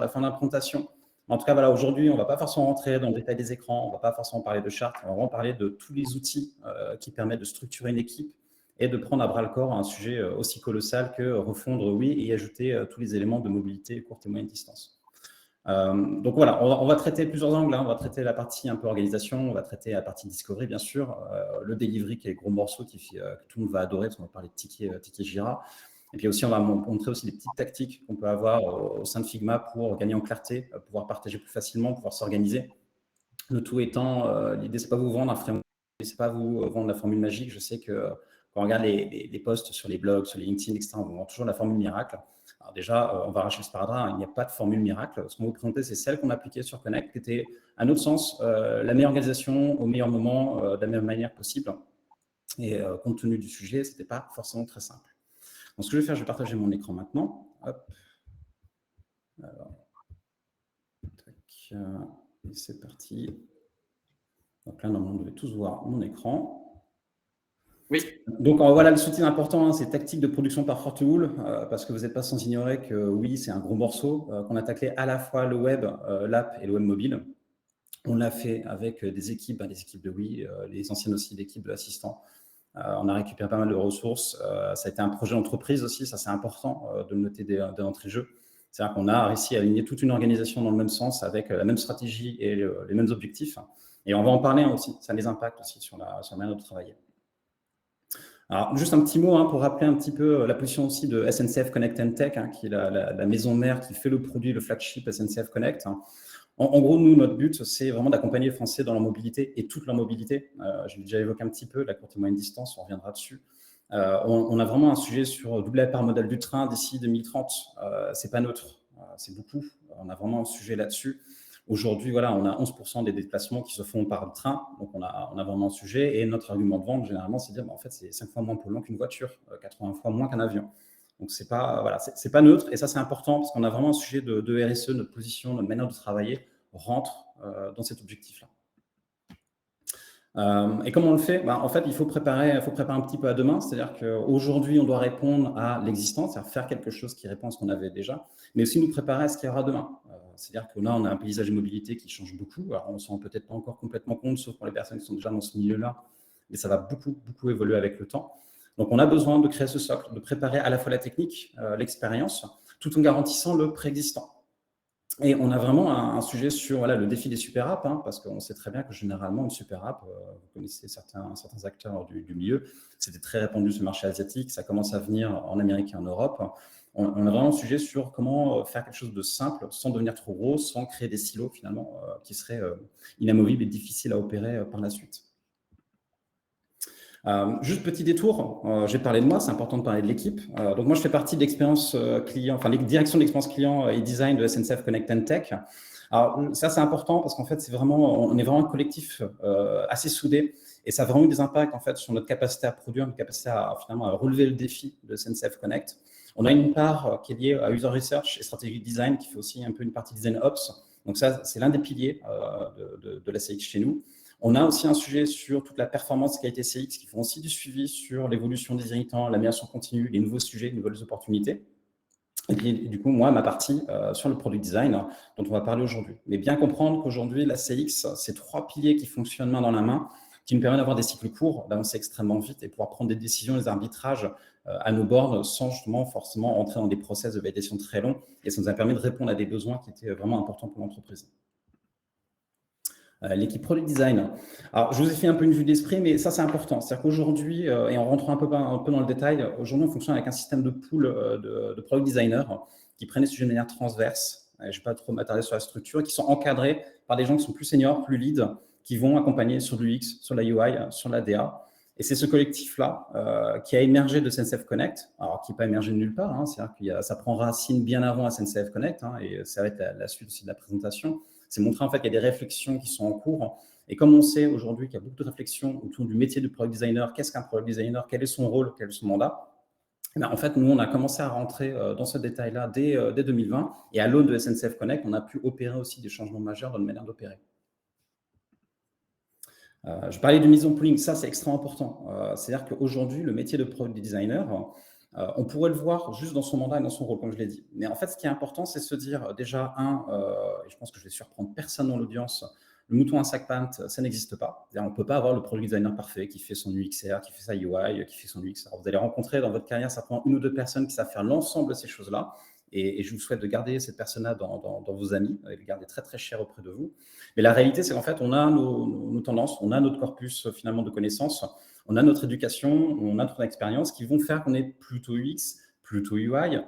la fin de la présentation. En tout cas, voilà, aujourd'hui, on ne va pas forcément rentrer dans le détail des écrans, on ne va pas forcément parler de chartes, on va vraiment parler de tous les outils qui permettent de structurer une équipe et de prendre à bras-le-corps un sujet aussi colossal que refondre, oui, et ajouter tous les éléments de mobilité courte et moyenne distance. Donc voilà, on va traiter plusieurs angles. On va traiter la partie un peu organisation, on va traiter la partie discovery, bien sûr, le delivery qui est le gros morceau que tout le monde va adorer, parce qu'on va parler de tickets Jira. Et puis aussi, on va montrer aussi les petites tactiques qu'on peut avoir au sein de Figma pour gagner en clarté, pouvoir partager plus facilement, pouvoir s'organiser. Le tout étant, l'idée, c'est pas vous vendre un framework, c'est pas vous vendre la formule magique. Je sais que quand on regarde les posts sur les blogs, sur les LinkedIn, etc., on vend toujours la formule miracle. Alors déjà, on va arracher ce sparadrap, il n'y a pas de formule miracle. Ce qu'on va vous présenter, c'est celle qu'on a appliquée sur Connect, qui était, à notre sens, la meilleure organisation au meilleur moment, de la meilleure manière possible. Et compte tenu du sujet, ce n'était pas forcément très simple. Donc, ce que je vais faire, je vais partager mon écran maintenant. Hop. Alors, tac, et c'est parti. Donc là, normalement, vous devez tous voir mon écran. Oui. Donc voilà, le sous-titre important, c'est tactique de production par Fortool, parce que vous n'êtes pas sans ignorer que oui, c'est un gros morceau, qu'on a taclé à la fois le web, l'app et le web mobile. On l'a fait avec des équipes de oui, les anciennes aussi, l'équipe de l'assistant. On a récupéré pas mal de ressources. Ça a été un projet d'entreprise aussi, ça c'est important de le noter dès l'entrée de jeu. C'est-à-dire qu'on a réussi à aligner toute une organisation dans le même sens, avec la même stratégie et les mêmes objectifs. Et on va en parler aussi, ça a des impacts aussi sur la manière de travailler. Alors, juste un petit mot pour rappeler un petit peu la position aussi de SNCF Connect and Tech, qui est la maison mère qui fait le produit, le flagship SNCF Connect. En gros, nous, notre but, c'est vraiment d'accompagner les Français dans leur mobilité et toute leur mobilité. J'ai déjà évoqué un petit peu la courte et moyenne distance, on reviendra dessus. On a vraiment un sujet sur doubler la part modale du train d'ici 2030. C'est pas neutre, c'est beaucoup. On a vraiment un sujet là-dessus. Aujourd'hui, voilà, on a 11% des déplacements qui se font par train, donc on a vraiment un sujet. Et notre argument de vente, généralement, c'est de dire, en fait, c'est 5 fois moins polluant qu'une voiture, 80 fois moins qu'un avion. Donc, c'est pas neutre. Et ça, c'est important parce qu'on a vraiment un sujet de RSE, notre position, notre manière de travailler rentre dans cet objectif-là. Et comment on le fait ? En fait, il faut préparer un petit peu à demain. C'est-à-dire qu'aujourd'hui, on doit répondre à l'existant, c'est-à-dire faire quelque chose qui répond à ce qu'on avait déjà, mais aussi nous préparer à ce qu'il y aura demain. C'est-à-dire que là, on a un paysage de mobilité qui change beaucoup. Alors, on ne s'en rend peut-être pas encore complètement compte, sauf pour les personnes qui sont déjà dans ce milieu-là, mais ça va beaucoup, beaucoup évoluer avec le temps. Donc, on a besoin de créer ce socle, de préparer à la fois la technique, l'expérience, tout en garantissant le préexistant. Et on a vraiment un sujet sur le défi des super apps, parce qu'on sait très bien que généralement, une super app, vous connaissez certains acteurs du milieu, c'était très répandu sur le marché asiatique, ça commence à venir en Amérique et en Europe. On a vraiment un sujet sur comment faire quelque chose de simple, sans devenir trop gros, sans créer des silos finalement, qui seraient inamovibles et difficiles à opérer par la suite. Juste petit détour, j'ai parlé de moi, c'est important de parler de l'équipe. Donc moi, je fais partie de l'expérience client, enfin, les directions d'expérience client et design de SNCF Connect and Tech. Alors ça, c'est important parce qu'en fait, on est vraiment un collectif assez soudé et ça a vraiment eu des impacts en fait sur notre capacité à produire, notre capacité à finalement à relever le défi de SNCF Connect. On a une part qui est liée à user research et strategic design qui fait aussi un peu une partie design ops. Donc ça, c'est l'un des piliers de la CX chez nous. On a aussi un sujet sur toute la performance qualité CX qui font aussi du suivi sur l'évolution des irritants, l'amélioration continue, les nouveaux sujets, les nouvelles opportunités. Et puis, du coup, moi, ma partie sur le product design dont on va parler aujourd'hui. Mais bien comprendre qu'aujourd'hui, la CX, c'est 3 piliers qui fonctionnent main dans la main, qui nous permettent d'avoir des cycles courts, d'avancer extrêmement vite et pouvoir prendre des décisions, des arbitrages à nos bornes sans justement forcément entrer dans des process de validation très longs. Et ça nous a permis de répondre à des besoins qui étaient vraiment importants pour l'entreprise. L'équipe product design. Alors, je vous ai fait un peu une vue d'esprit, mais ça, c'est important. C'est-à-dire qu'aujourd'hui, et en rentrant un peu dans le détail, aujourd'hui, on fonctionne avec un système de pool de product designers qui prennent les sujets de manière transverse. Je ne vais pas trop m'attarder sur la structure, qui sont encadrés par des gens qui sont plus seniors, plus lead, qui vont accompagner sur l'UX, sur la UI, sur la DA. Et c'est ce collectif-là qui a émergé de SNCF Connect, alors qui n'est pas émergé de nulle part. C'est-à-dire que ça prend racine bien avant SNCF Connect, et ça va être la suite aussi de la présentation. C'est montrer en fait qu'il y a des réflexions qui sont en cours. Et comme on sait aujourd'hui qu'il y a beaucoup de réflexions autour du métier de product designer, qu'est-ce qu'un product designer, quel est son rôle, quel est son mandat, en fait, nous, on a commencé à rentrer dans ce détail-là dès 2020. Et à l'aune de SNCF Connect, on a pu opérer aussi des changements majeurs dans la manière d'opérer. Je parlais du mise en pooling, ça c'est extrêmement important. C'est-à-dire qu'aujourd'hui, le métier de product designer, On pourrait le voir juste dans son mandat et dans son rôle, comme je l'ai dit. Mais en fait, ce qui est important, c'est se dire déjà, et je pense que je vais surprendre personne dans l'audience, le mouton à cinq pattes, ça n'existe pas. On ne peut pas avoir le product designer parfait qui fait son UXR, qui fait sa UI, qui fait son UX. Alors, vous allez rencontrer dans votre carrière certainement une ou deux personnes qui savent faire l'ensemble de ces choses-là. Et je vous souhaite de garder cette personne-là dans vos amis, et de garder très très cher auprès de vous. Mais la réalité, c'est qu'en fait, on a nos tendances, on a notre corpus finalement de connaissances, on a notre éducation, on a notre expérience qui vont faire qu'on est plutôt UX, plutôt UI.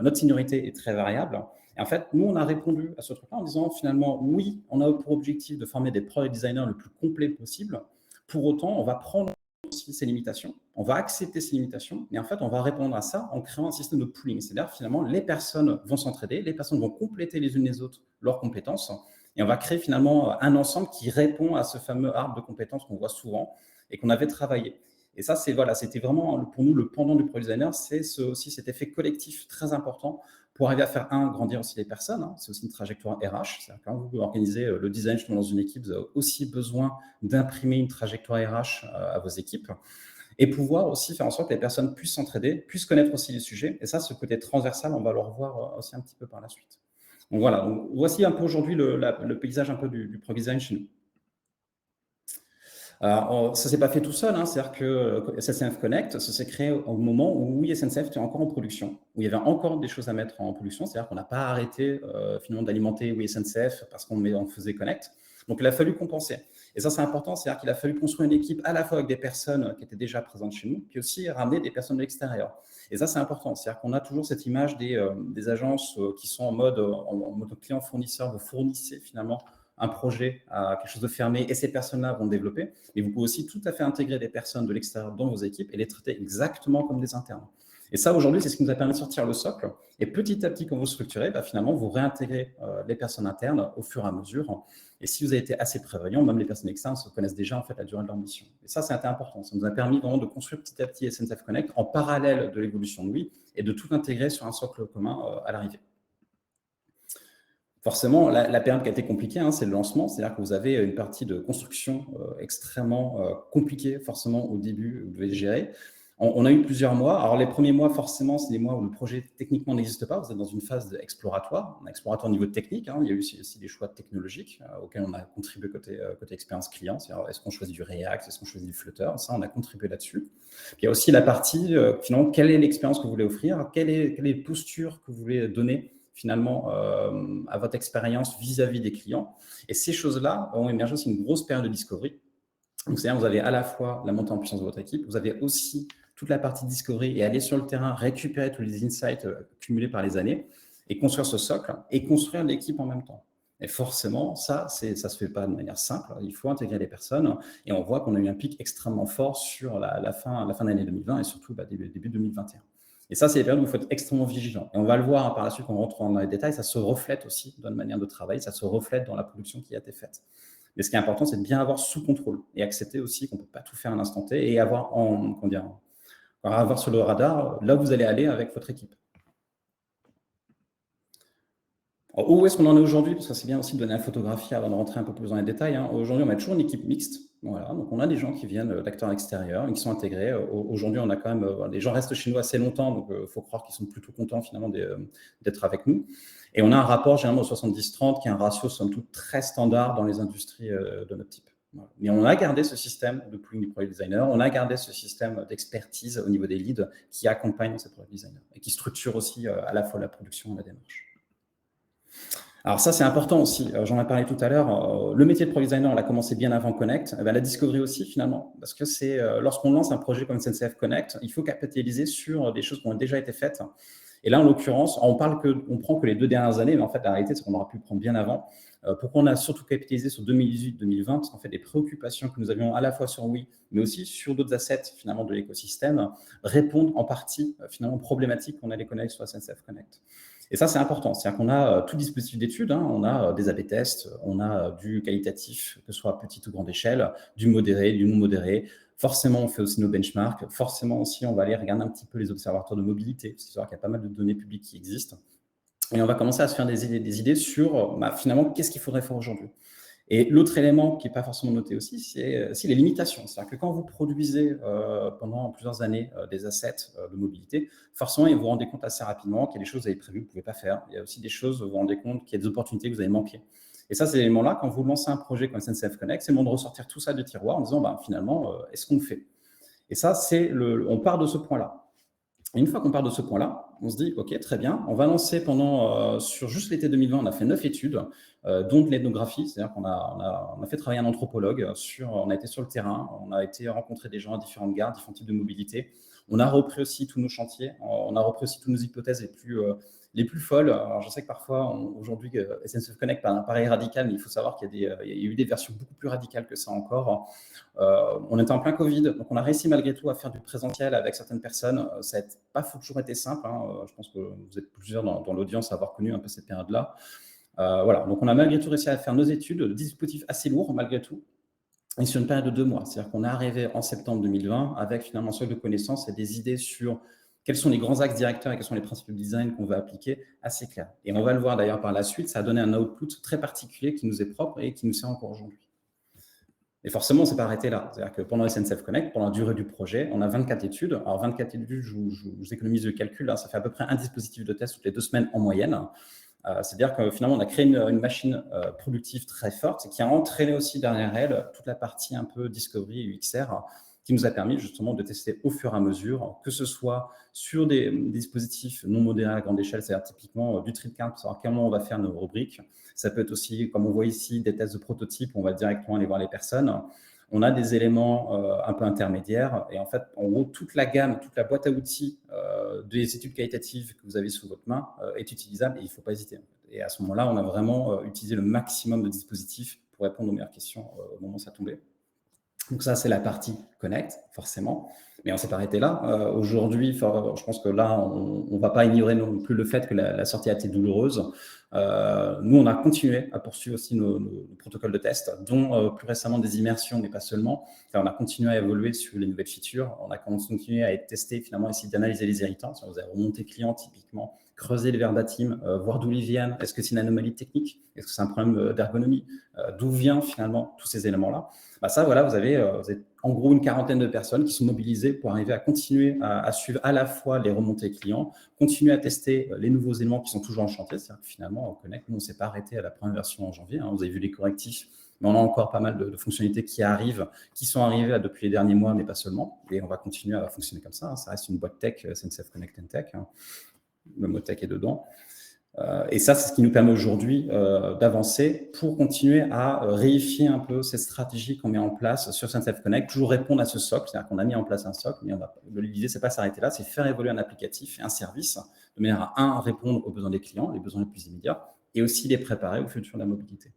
Notre seniorité est très variable. Et en fait, nous, on a répondu à ce truc-là en disant finalement, oui, on a pour objectif de former des product designers le plus complet possible. Pour autant, on va prendre aussi ces limitations, on va accepter ces limitations, et en fait, on va répondre à ça en créant un système de pooling. C'est-à-dire, finalement, les personnes vont s'entraider, les personnes vont compléter les unes les autres leurs compétences, et on va créer finalement un ensemble qui répond à ce fameux arbre de compétences qu'on voit souvent et qu'on avait travaillé. Et ça, c'était vraiment pour nous le pendant du product designer, c'est aussi cet effet collectif très important pour arriver à faire, grandir aussi les personnes. Hein. C'est aussi une trajectoire RH. C'est-à-dire quand vous organisez le design dans une équipe, vous avez aussi besoin d'imprimer une trajectoire RH à vos équipes et pouvoir aussi faire en sorte que les personnes puissent s'entraider, puissent connaître aussi les sujets. Et ça, ce côté transversal, on va le revoir aussi un petit peu par la suite. Donc voilà, donc, voici un peu aujourd'hui le paysage un peu du product design chez nous. Alors, ça ne s'est pas fait tout seul, hein, c'est-à-dire que SNCF Connect, ça s'est créé au moment où oui, SNCF était encore en production, où il y avait encore des choses à mettre en production, c'est-à-dire qu'on n'a pas arrêté finalement d'alimenter oui, SNCF parce qu'on faisait Connect. Donc, il a fallu compenser. Et ça, c'est important, c'est-à-dire qu'il a fallu construire une équipe à la fois avec des personnes qui étaient déjà présentes chez nous, puis aussi ramener des personnes de l'extérieur. Et ça, c'est important, c'est-à-dire qu'on a toujours cette image des agences qui sont en mode client-fournisseur, vous fournissez finalement un projet à quelque chose de fermé et ces personnes-là vont le développer. Mais vous pouvez aussi tout à fait intégrer des personnes de l'extérieur dans vos équipes et les traiter exactement comme des internes. Et ça, aujourd'hui, c'est ce qui nous a permis de sortir le socle. Et petit à petit, quand vous structurez, finalement, vous réintégrez les personnes internes au fur et à mesure. Et si vous avez été assez prévoyant, même les personnes externes se connaissent déjà en fait la durée de leur mission. Et ça, c'était important. Ça nous a permis vraiment de construire petit à petit SNCF Connect en parallèle de l'évolution de lui et de tout intégrer sur un socle commun à l'arrivée. Forcément, la période qui a été compliquée, hein, c'est le lancement, c'est-à-dire que vous avez une partie de construction extrêmement compliquée, forcément, au début, vous devez gérer. On a eu plusieurs mois. Alors, les premiers mois, forcément, c'est des mois où le projet techniquement n'existe pas. Vous êtes dans une phase exploratoire, exploratoire au niveau technique. Hein. Il y a eu aussi des choix technologiques auxquels on a contribué côté expérience client. C'est-à-dire, est-ce qu'on choisit du React, est-ce qu'on choisit du Flutter? Ça, on a contribué là-dessus. Puis, il y a aussi la partie, finalement, quelle est l'expérience que vous voulez offrir? Quelle est les postures que vous voulez donner finalement à votre expérience vis-à-vis des clients. Et ces choses-là ont émergé aussi une grosse période de discovery. Donc, c'est-à-dire vous avez à la fois la montée en puissance de votre équipe, vous avez aussi toute la partie discovery et aller sur le terrain, récupérer tous les insights cumulés par les années et construire ce socle et construire l'équipe en même temps. Et forcément, ça ne se fait pas de manière simple. Il faut intégrer les personnes et on voit qu'on a eu un pic extrêmement fort sur la fin d'année 2020 et surtout début 2021. Et ça, c'est des périodes où il faut être extrêmement vigilant. Et on va le voir hein, par la suite, quand on rentre dans les détails, ça se reflète aussi dans la manière de travailler, ça se reflète dans la production qui a été faite. Mais ce qui est important, c'est de bien avoir sous contrôle et accepter aussi qu'on ne peut pas tout faire à l'instant T et avoir sur le radar là où vous allez aller avec votre équipe. Alors, où est-ce qu'on en est aujourd'hui? Parce que c'est bien aussi de donner la photographie avant de rentrer un peu plus dans les détails. Hein. Aujourd'hui, on a toujours une équipe mixte. Voilà. Donc, on a des gens qui viennent d'acteurs extérieurs et qui sont intégrés. Aujourd'hui, on a quand même les gens restent chez nous assez longtemps, donc il faut croire qu'ils sont plutôt contents finalement d'être avec nous. Et on a un rapport généralement au 70-30 qui est un ratio somme toute très standard dans les industries de notre type. Voilà. Mais on a gardé ce système de pooling du product designer, on a gardé ce système d'expertise au niveau des leads qui accompagne ces product designers et qui structure aussi à la fois la production et la démarche. Alors ça, c'est important aussi. J'en ai parlé tout à l'heure. Le métier de product designer, on l'a commencé bien avant Connect. La discovery aussi, finalement, parce que c'est lorsqu'on lance un projet comme SNCF Connect, il faut capitaliser sur des choses qui ont déjà été faites. Et là, en l'occurrence, on prend que les 2 dernières années, mais en fait, la réalité, c'est qu'on aurait pu le prendre bien avant. Pourquoi on a surtout capitalisé sur 2018-2020? Parce qu'en fait, les préoccupations que nous avions à la fois sur Oui, mais aussi sur d'autres assets finalement de l'écosystème, répondent en partie finalement aux problématiques qu'on allait connaître sur SNCF Connect. Et ça, c'est important. C'est-à-dire qu'on a tout dispositif d'études, hein, on a des A/B tests, on a du qualitatif, que ce soit à petite ou grande échelle, du modéré, du non modéré. Forcément, on fait aussi nos benchmarks. Forcément aussi, on va aller regarder un petit peu les observatoires de mobilité, parce qu'il y a pas mal de données publiques qui existent. Et on va commencer à se faire des idées sur, finalement, qu'est-ce qu'il faudrait faire aujourd'hui? Et l'autre élément qui n'est pas forcément noté aussi, c'est les limitations. C'est-à-dire que quand vous produisez pendant plusieurs années des assets de mobilité, forcément, vous vous rendez compte assez rapidement qu'il y a des choses que vous avez prévues que vous ne pouvez pas faire. Il y a aussi des choses, vous vous rendez compte qu'il y a des opportunités que vous avez manquées. Et ça, ces éléments-là, quand vous lancez un projet comme SNCF Connect, c'est le moment de ressortir tout ça du tiroir en disant, finalement, est-ce qu'on le fait? Et ça, on part de ce point-là. Et une fois qu'on part de ce point-là, on se dit, OK, très bien, on va lancer sur juste l'été 2020, on a fait 9 études, dont de l'ethnographie, c'est-à-dire qu'on a fait travailler un anthropologue, on a été sur le terrain, on a été rencontrer des gens à différentes gares, différents types de mobilité. On a repris aussi tous nos chantiers, on a repris aussi toutes nos hypothèses les plus folles. Alors, je sais que parfois, aujourd'hui, SNCF Connect paraît radical, mais il faut savoir qu'il y a eu des versions beaucoup plus radicales que ça encore. On était en plein Covid, donc on a réussi malgré tout à faire du présentiel avec certaines personnes. Ça n'a pas toujours été simple. Je pense que vous êtes plusieurs dans l'audience à avoir connu un peu cette période-là. Voilà, donc on a malgré tout réussi à faire nos études, des dispositifs assez lourds malgré tout, et sur une période de 2 mois. C'est-à-dire qu'on est arrivé en septembre 2020 avec finalement un socle de connaissances et des idées sur quels sont les grands axes directeurs et quels sont les principes de design qu'on va appliquer assez clairs. Et on va le voir d'ailleurs par la suite, ça a donné un output très particulier qui nous est propre et qui nous sert encore aujourd'hui. Et forcément, on ne s'est pas arrêté là. C'est-à-dire que pendant SNCF Connect, pendant la durée du projet, on a 24 études. Alors, 24 études, je vous économise le calcul, ça fait à peu près un dispositif de test toutes les 2 semaines en moyenne. C'est-à-dire que finalement, on a créé une machine productive très forte qui a entraîné aussi derrière elle toute la partie un peu discovery et UXR qui nous a permis justement de tester au fur et à mesure, que ce soit sur des dispositifs non modérés à grande échelle, c'est-à-dire typiquement du trip count pour savoir comment on va faire nos rubriques. Ça peut être aussi, comme on voit ici, des tests de prototypes, on va directement aller voir les personnes. On a des éléments un peu intermédiaires et en fait, en gros, toute la gamme, toute la boîte à outils des études qualitatives que vous avez sous votre main est utilisable et il ne faut pas hésiter. Et à ce moment-là, on a vraiment utilisé le maximum de dispositifs pour répondre aux meilleures questions au moment où ça tombait. Donc ça, c'est la partie Connect, forcément. Mais on ne s'est pas arrêté là. Aujourd'hui, je pense que là, on ne va pas ignorer non plus le fait que la sortie a été douloureuse. Nous, on a continué à poursuivre aussi nos protocoles de test, dont plus récemment des immersions, mais pas seulement. Enfin, on a continué à évoluer sur les nouvelles features. On a continué à être testé, finalement, essayer d'analyser les irritants. Si vous avez remonté client, typiquement, creuser les verbatim, voir d'où ils viennent. Est-ce que c'est une anomalie technique? Est-ce que c'est un problème d'ergonomie? D'où viennent finalement tous ces éléments-là? Ça, voilà, vous avez en gros une quarantaine de personnes qui sont mobilisées pour arriver à continuer à suivre à la fois les remontées clients, continuer à tester les nouveaux éléments qui sont toujours en chantier. C'est-à-dire que finalement, au Connect, nous, on ne s'est pas arrêté à la première version en janvier. Vous avez vu les correctifs, mais on a encore pas mal de fonctionnalités qui arrivent, qui sont arrivées depuis les derniers mois, mais pas seulement. Et on va continuer à fonctionner comme ça. Ça reste une boîte tech, SNCF Connect and Tech. Le mot tech est dedans. Et ça, c'est ce qui nous permet aujourd'hui d'avancer pour continuer à réifier un peu cette stratégie qu'on met en place sur SNCF Connect, toujours répondre à ce socle, c'est-à-dire qu'on a mis en place un socle, mais l'idée, c'est pas s'arrêter là, c'est faire évoluer un applicatif et un service de manière à, répondre aux besoins des clients, les besoins les plus immédiats, et aussi les préparer au futur de la mobilité.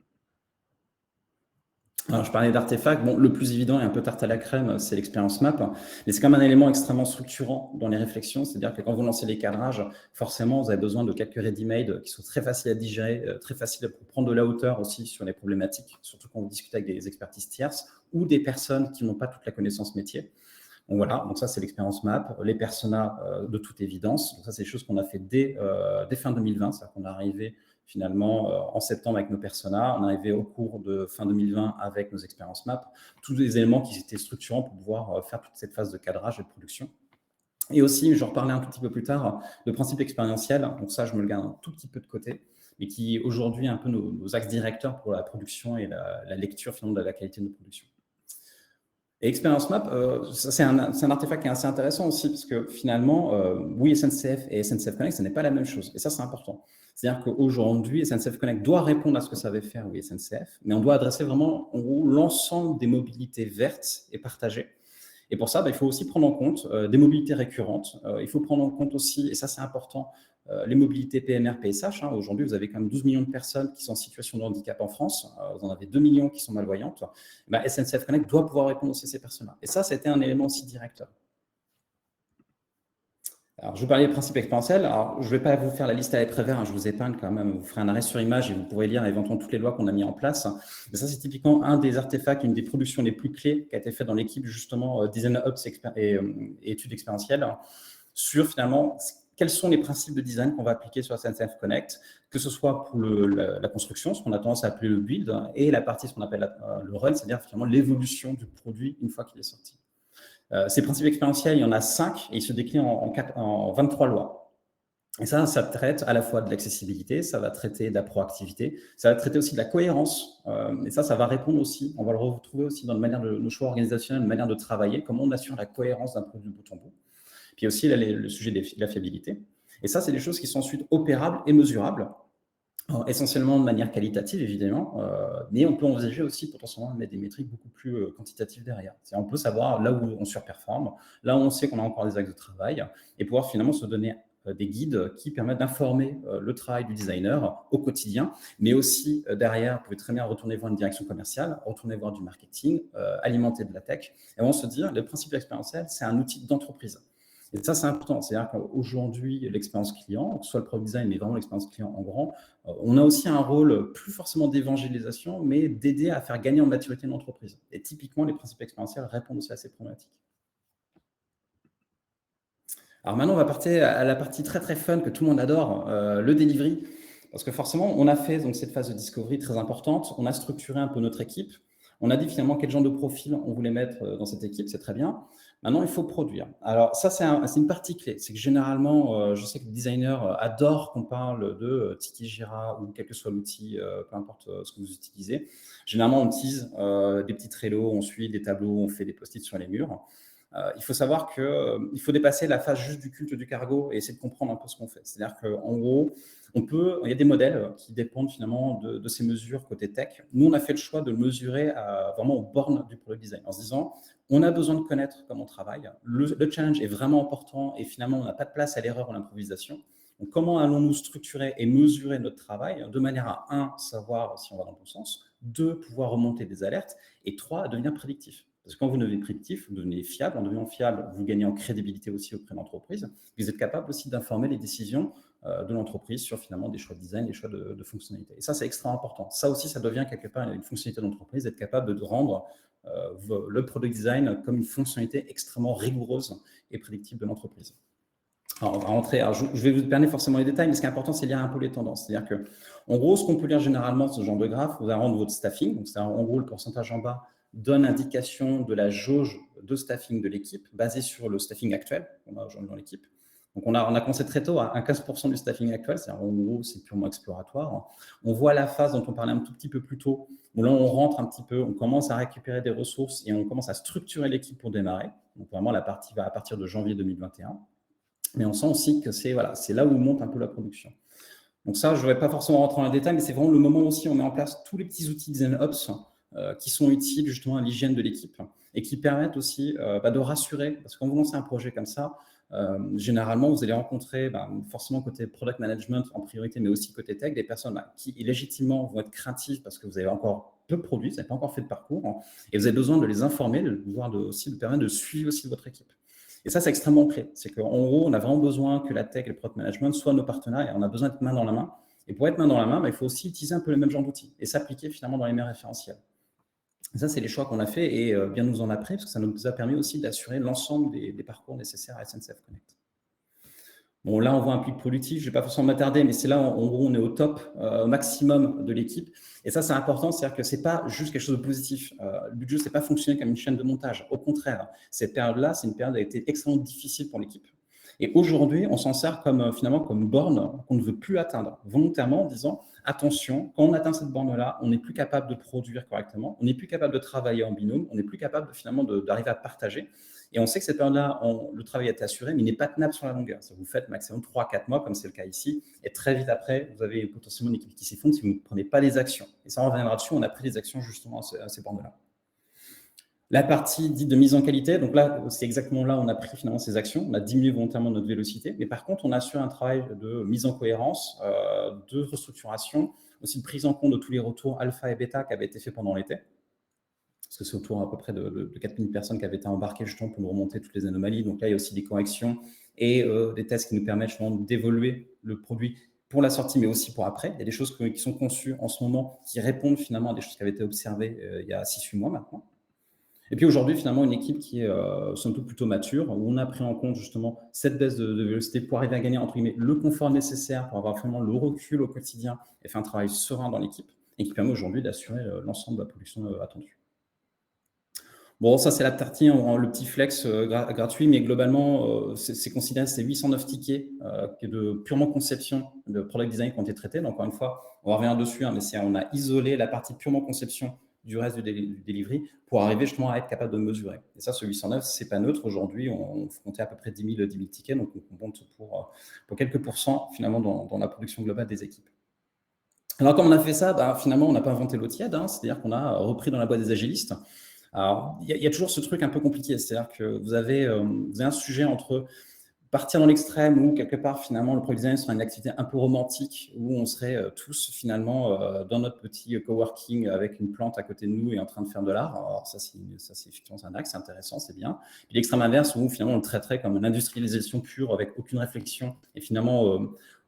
Alors, je parlais d'artefacts. Bon, le plus évident et un peu tarte à la crème, c'est l'expérience map. Mais c'est quand même un élément extrêmement structurant dans les réflexions. C'est-à-dire que quand vous lancez les cadrages, forcément, vous avez besoin de quelques ready-made qui sont très faciles à digérer, très faciles pour prendre de la hauteur aussi sur les problématiques, surtout quand vous discutez avec des expertises tierces ou des personnes qui n'ont pas toute la connaissance métier. Donc voilà, donc ça, c'est l'expérience map, les personas de toute évidence. Donc ça, c'est des choses qu'on a fait dès fin 2020. C'est-à-dire qu'on est arrivé finalement en septembre avec nos personas, on est arrivé au cours de fin 2020 avec nos expériences map, tous les éléments qui étaient structurants pour pouvoir faire toute cette phase de cadrage et de production. Et aussi, je reparlerai un tout petit peu plus tard, le principe expérientiel, donc ça, je me le garde un tout petit peu de côté, mais qui aujourd'hui est un peu nos axes directeurs pour la production et la lecture finalement de la qualité de nos productions. Et Experience Map, c'est un artefact qui est assez intéressant aussi, parce que finalement, oui, SNCF et SNCF Connect, ce n'est pas la même chose. Et ça, c'est important. C'est-à-dire qu'aujourd'hui, SNCF Connect doit répondre à ce que savait faire oui, SNCF, mais on doit adresser vraiment, en gros, l'ensemble des mobilités vertes et partagées. Et pour ça, il faut aussi prendre en compte des mobilités récurrentes. Il faut prendre en compte aussi, et ça, c'est important, les mobilités PMR, PSH. Aujourd'hui, vous avez quand même 12 millions de personnes qui sont en situation de handicap en France. Vous en avez 2 millions qui sont malvoyantes. SNCF Connect doit pouvoir répondre aussi à ces personnes-là. Et ça, c'était un élément aussi directeur. Alors, je vous parlais des principes expérientiels. Alors, je ne vais pas vous faire la liste à Prévert, je vous épargne quand même. Vous ferez un arrêt sur image et vous pourrez lire éventuellement toutes les lois qu'on a mis en place. Mais ça, c'est typiquement un des artefacts, une des productions les plus clés qui a été faite dans l'équipe, justement, Design Ops et études expérientielles, sur finalement quels sont les principes de design qu'on va appliquer sur SNCF Connect, que ce soit pour la construction, ce qu'on a tendance à appeler le build, et la partie, ce qu'on appelle le run, c'est-à-dire finalement l'évolution du produit une fois qu'il est sorti. Ces principes expérientiels, il y en a 5 et ils se déclinent en 23 lois. Et ça traite à la fois de l'accessibilité, ça va traiter de la proactivité, ça va traiter aussi de la cohérence. Et ça va répondre aussi, on va le retrouver aussi dans nos choix organisationnels, une manière de travailler, comment on assure la cohérence d'un produit de bout en bout. Puis aussi le sujet de la fiabilité. Et ça, c'est des choses qui sont ensuite opérables et mesurables, essentiellement de manière qualitative, évidemment, mais on peut envisager aussi potentiellement de mettre des métriques beaucoup plus quantitatives derrière. On peut savoir là où on surperforme, là où on sait qu'on a encore des axes de travail, et pouvoir finalement se donner des guides qui permettent d'informer le travail du designer au quotidien, mais aussi derrière, vous pouvez très bien retourner voir une direction commerciale, retourner voir du marketing, alimenter de la tech, et on se dit, le principe expérientiel, c'est un outil d'entreprise. Et ça, c'est important. C'est-à-dire qu'aujourd'hui, l'expérience client, que ce soit le product design, mais vraiment l'expérience client en grand, on a aussi un rôle plus forcément d'évangélisation, mais d'aider à faire gagner en maturité une entreprise. Et typiquement, les principes expérientiels répondent aussi à ces problématiques. Alors maintenant, on va partir à la partie très très fun que tout le monde adore, le delivery. Parce que forcément, on a fait donc, cette phase de discovery très importante, on a structuré un peu notre équipe, on a dit finalement quel genre de profil on voulait mettre dans cette équipe, c'est très bien. Maintenant, il faut produire. Alors ça, c'est une partie clé. C'est que généralement, je sais que les designers adorent qu'on parle de Tiki Jira ou quel que soit l'outil, peu importe ce que vous utilisez. Généralement, on utilise des petits Trello, on suit des tableaux, on fait des post-it sur les murs. Il faut savoir qu'il faut dépasser la phase juste du culte du cargo et essayer de comprendre un peu ce qu'on fait. C'est-à-dire qu'en gros, il y a des modèles qui dépendent finalement de ces mesures côté tech. Nous, on a fait le choix de le mesurer vraiment aux bornes du product design, en se disant, on a besoin de connaître comment on travaille. Le challenge est vraiment important et finalement, on n'a pas de place à l'erreur ou à l'improvisation. Donc, comment allons-nous structurer et mesurer notre travail de manière à, 1, savoir si on va dans le bon sens, 2, pouvoir remonter des alertes, et 3, devenir prédictif. Parce que quand vous devenez prédictif, vous devenez fiable. En devenant fiable, vous gagnez en crédibilité aussi auprès de l'entreprise. Vous êtes capable aussi d'informer les décisions de l'entreprise sur finalement des choix de design, des choix de fonctionnalité. Et ça, c'est extrêmement important. Ça aussi, ça devient quelque part une fonctionnalité d'entreprise, d'être capable de rendre le product design comme une fonctionnalité extrêmement rigoureuse et prédictive de l'entreprise. Alors, on va rentrer. Alors, je vais vous épargner forcément les détails, mais ce qui est important, c'est lire un peu les tendances. C'est-à-dire que, en gros, ce qu'on peut lire généralement, ce genre de graphe, vous allez rendre votre staffing. Donc, c'est en gros le pourcentage en bas donne indication de la jauge de staffing de l'équipe basée sur le staffing actuel qu'on a aujourd'hui dans l'équipe. Donc, on a commencé très tôt à 15% du staffing actuel, c'est-à-dire en gros, c'est purement exploratoire. On voit la phase dont on parlait un tout petit peu plus tôt, où là, on rentre un petit peu, on commence à récupérer des ressources et on commence à structurer l'équipe pour démarrer. Donc, vraiment, la partie va à partir de janvier 2021. Mais on sent aussi que c'est là où monte un peu la production. Donc ça, je ne vais pas forcément rentrer dans les détails, mais c'est vraiment le moment aussi où on met en place tous les petits outils DesignOps qui sont utiles justement à l'hygiène de l'équipe et qui permettent aussi de rassurer, parce que quand vous lancez un projet comme ça, généralement, vous allez rencontrer forcément côté product management en priorité, mais aussi côté tech, des personnes qui légitimement vont être craintives parce que vous avez encore peu de produits, vous n'avez pas encore fait de parcours, et vous avez besoin de les informer, aussi de permettre de suivre aussi votre équipe. Et ça, c'est extrêmement clé. C'est qu'en gros, on a vraiment besoin que la tech et le product management soient nos partenaires et on a besoin d'être main dans la main. Et pour être main dans la main, il faut aussi utiliser un peu le même genre d'outils et s'appliquer finalement dans les mêmes référentiels. Et ça, c'est les choix qu'on a fait et bien nous en après, parce que ça nous a permis aussi d'assurer l'ensemble des parcours nécessaires à SNCF Connect. Bon, là, on voit un pic productif, je ne vais pas forcément m'attarder, mais c'est là, en gros, on est au top, au maximum de l'équipe. Et ça, c'est important, c'est-à-dire que ce n'est pas juste quelque chose de positif. Le but du jeu, ce n'est pas fonctionner comme une chaîne de montage. Au contraire, cette période-là, c'est une période qui a été extrêmement difficile pour l'équipe. Et aujourd'hui, on s'en sert finalement comme borne qu'on ne veut plus atteindre, volontairement en disant, attention, quand on atteint cette borne-là, on n'est plus capable de produire correctement, on n'est plus capable de travailler en binôme, on n'est plus capable finalement d'arriver à partager. Et on sait que cette période-là, le travail a été assuré, mais il n'est pas tenable sur la longueur. Ça vous faites maximum 3-4 mois, comme c'est le cas ici, et très vite après, vous avez potentiellement une équipe qui s'effondre si vous ne prenez pas les actions. Et ça, on reviendra dessus, on a pris des actions justement à ces bornes-là. La partie dite de mise en qualité, donc là, c'est exactement là où on a pris finalement ces actions. On a diminué volontairement notre vélocité, mais par contre, on a assuré un travail de mise en cohérence, de restructuration, aussi de prise en compte de tous les retours alpha et bêta qui avaient été faits pendant l'été. Parce que c'est autour à peu près de 4000 personnes qui avaient été embarquées justement pour nous remonter toutes les anomalies. Donc là, il y a aussi des corrections et des tests qui nous permettent justement d'évoluer le produit pour la sortie, mais aussi pour après. Il y a des choses qui sont conçues en ce moment qui répondent finalement à des choses qui avaient été observées il y a 6-8 mois maintenant. Et puis aujourd'hui, finalement, une équipe qui est, somme toute plutôt mature, où on a pris en compte justement cette baisse de vélocité pour arriver à gagner, entre guillemets, «le confort nécessaire» pour avoir vraiment le recul au quotidien et faire un travail serein dans l'équipe et qui permet aujourd'hui d'assurer, l'ensemble de la production, attendue. Bon, ça, c'est la partie, le petit flex gratuit, mais globalement, c'est considéré, c'est 809 tickets de purement conception de product design qui ont été traités. Donc, encore une fois, on va revenir dessus, hein, mais on a isolé la partie purement conception du reste du delivery pour arriver justement à être capable de mesurer. Et ça, ce 809, c'est pas neutre. Aujourd'hui, on faut compter à peu près 10 000 tickets, donc on compte pour quelques pourcents finalement dans la production globale des équipes. Alors, comme on a fait ça, finalement, on n'a pas inventé l'eau tiède, hein, c'est-à-dire qu'on a repris dans la boîte des agilistes. Alors, il y a toujours ce truc un peu compliqué, c'est-à-dire que vous avez un sujet entre partir dans l'extrême où, quelque part, finalement, le product design serait une activité un peu romantique, où on serait tous, finalement, dans notre petit coworking avec une plante à côté de nous et en train de faire de l'art. Alors, ça, c'est effectivement un axe, c'est intéressant, c'est bien. Puis l'extrême inverse, où, finalement, on le traiterait comme une industrialisation pure avec aucune réflexion et, finalement,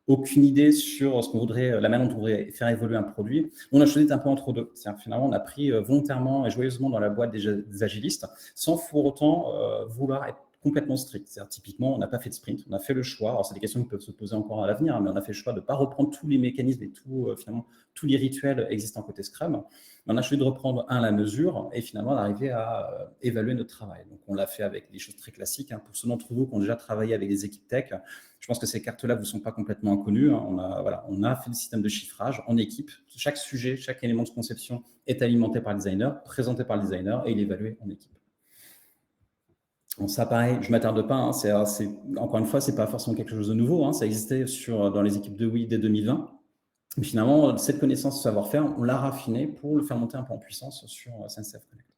aucune idée sur ce qu'on voudrait, la manière dont on voudrait faire évoluer un produit. On a choisi d'être un peu entre deux. C'est-à-dire que finalement, on a pris volontairement et joyeusement dans la boîte des agilistes, sans pour autant vouloir être complètement strict. C'est-à-dire, typiquement, on n'a pas fait de sprint, on a fait le choix. Alors, c'est des questions qui peuvent se poser encore à l'avenir, hein, mais on a fait le choix de ne pas reprendre tous les mécanismes et finalement, tous les rituels existants côté Scrum. Mais on a choisi de reprendre la mesure et finalement d'arriver à évaluer notre travail. Donc, on l'a fait avec des choses très classiques. Hein. Pour ceux d'entre vous qui ont déjà travaillé avec des équipes tech, je pense que ces cartes-là ne vous sont pas complètement inconnues. Hein. On a fait le système de chiffrage en équipe. Chaque sujet, chaque élément de conception est alimenté par le designer, présenté par le designer et il est évalué en équipe. Bon, ça, pareil, je ne m'attarde pas. Hein, encore une fois, ce n'est pas forcément quelque chose de nouveau. Hein, ça existait dans les équipes de Wii dès 2020. Mais finalement, cette connaissance, ce savoir-faire, on l'a raffiné pour le faire monter un peu en puissance sur SNCF Connect.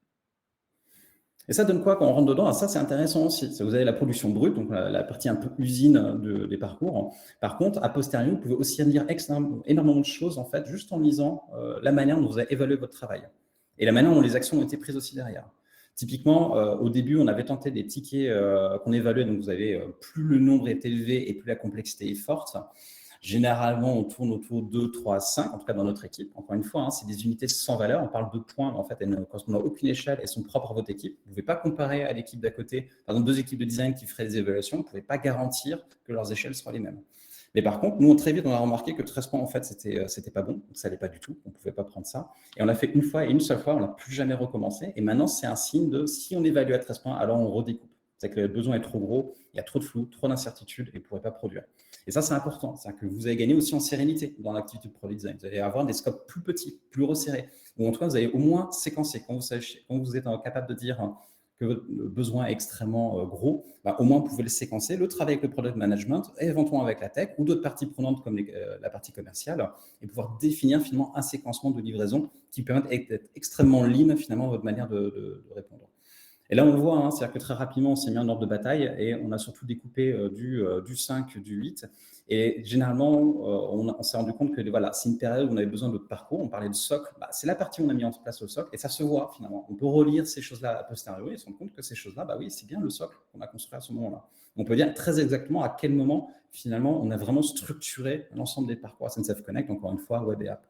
Et ça donne quoi quand on rentre dedans? Ça, c'est intéressant aussi. Vous avez la production brute, donc la partie un peu usine des parcours. Par contre, a posteriori, vous pouvez aussi dire énormément de choses, en fait, juste en lisant la manière dont vous avez évalué votre travail et la manière dont les actions ont été prises aussi derrière. Typiquement, au début, on avait tenté des tickets qu'on évaluait, donc vous avez plus le nombre est élevé et plus la complexité est forte. Généralement, on tourne autour de 2, 3, 5, en tout cas dans notre équipe. Encore une fois, c'est des unités sans valeur. On parle de points, mais en fait, elles ne correspondent à aucune échelle. Elles sont propres à votre équipe. Vous ne pouvez pas comparer à l'équipe d'à côté. Par exemple, 2 équipes de design qui feraient des évaluations, vous ne pouvez pas garantir que leurs échelles soient les mêmes. Mais par contre, nous, très vite, on a remarqué que 13 points, en fait, c'était pas bon. Donc, ça n'allait pas du tout. On ne pouvait pas prendre ça. Et on l'a fait une fois et une seule fois. On n'a plus jamais recommencé. Et maintenant, c'est un signe de si on évalue à 13 points, alors on redécoupe. C'est que le besoin est trop gros, il y a trop de flou, trop d'incertitudes et vous ne pourrez pas produire. Et ça, c'est important. C'est-à-dire que vous allez gagner aussi en sérénité dans l'activité de product design. Vous allez avoir des scopes plus petits, plus resserrés. Ou en tout cas, vous allez au moins séquencer. Quand vous êtes capable de dire que votre besoin est extrêmement gros, au moins vous pouvez le séquencer, le travailler avec le product management, et éventuellement avec la tech ou d'autres parties prenantes comme la partie commerciale, et pouvoir définir finalement un séquencement de livraison qui permet d'être extrêmement lean finalement votre manière de répondre. Et là, on le voit, hein, c'est-à-dire que très rapidement, on s'est mis en ordre de bataille et on a surtout découpé du 5, du 8. Et généralement, on s'est rendu compte que voilà, c'est une période où on avait besoin de parcours. On parlait de socle. C'est la partie où on a mis en place le socle et ça se voit finalement. On peut relire ces choses-là a posteriori et se rendre compte que ces choses-là, oui, c'est bien le socle qu'on a construit à ce moment-là. On peut dire très exactement à quel moment, finalement, on a vraiment structuré l'ensemble des parcours SNCF Connect, encore une fois, web et app.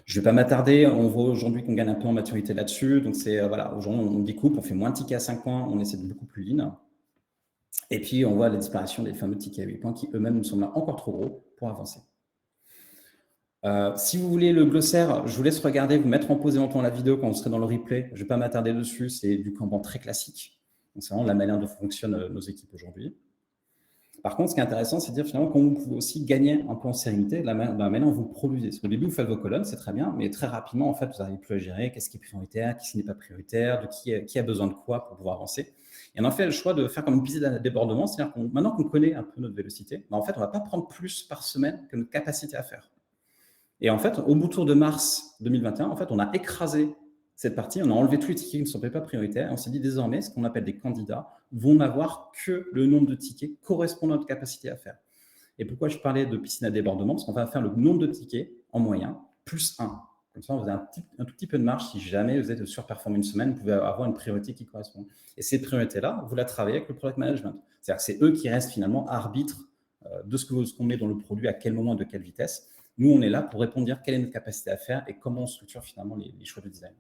Je ne vais pas m'attarder, on voit aujourd'hui qu'on gagne un peu en maturité là-dessus. Donc, voilà, aujourd'hui, on découpe, on fait moins de tickets à 5 points, on essaie de beaucoup plus lean. Et puis, on voit la disparition des fameux tickets à 8 points qui eux-mêmes nous semblent encore trop gros pour avancer. Si vous voulez le glossaire, je vous laisse regarder, vous mettre en pause éventuellement la vidéo quand vous serez dans le replay. Je ne vais pas m'attarder dessus, c'est du Kanban très classique. Donc, c'est vraiment la manière dont fonctionnent nos équipes aujourd'hui. Par contre, ce qui est intéressant, c'est de dire finalement comment vous pouvez aussi gagner un peu en sérénité de la manière dont vous produisez. Parce qu'au début, vous faites vos colonnes, c'est très bien, mais très rapidement, en fait, vous n'arrivez plus à gérer qu'est-ce qui est prioritaire, qu'est-ce qui n'est pas prioritaire, de qui a besoin de quoi pour pouvoir avancer. Et on a fait le choix de faire comme une piste de débordement, c'est-à-dire que maintenant qu'on connaît un peu notre vélocité, en fait, on ne va pas prendre plus par semaine que notre capacité à faire. Et en fait, au bout de mars 2021, en fait, on a écrasé cette partie, on a enlevé tous les tickets qui ne sont pas prioritaires, et on s'est dit désormais, ce qu'on appelle des candidats vont n'avoir que le nombre de tickets correspondant à notre capacité à faire. Et pourquoi je parlais de piscine à débordement? Parce qu'on va faire le nombre de tickets en moyen, plus 1. Comme ça, vous avez un tout petit peu de marge. Si jamais vous êtes surperformé une semaine, vous pouvez avoir une priorité qui correspond. Et cette priorité-là, vous la travaillez avec le product management. C'est-à-dire que c'est eux qui restent finalement arbitres de ce qu'on met dans le produit, à quel moment et de quelle vitesse. Nous, on est là pour répondre, dire quelle est notre capacité à faire et comment on structure finalement les choix de design.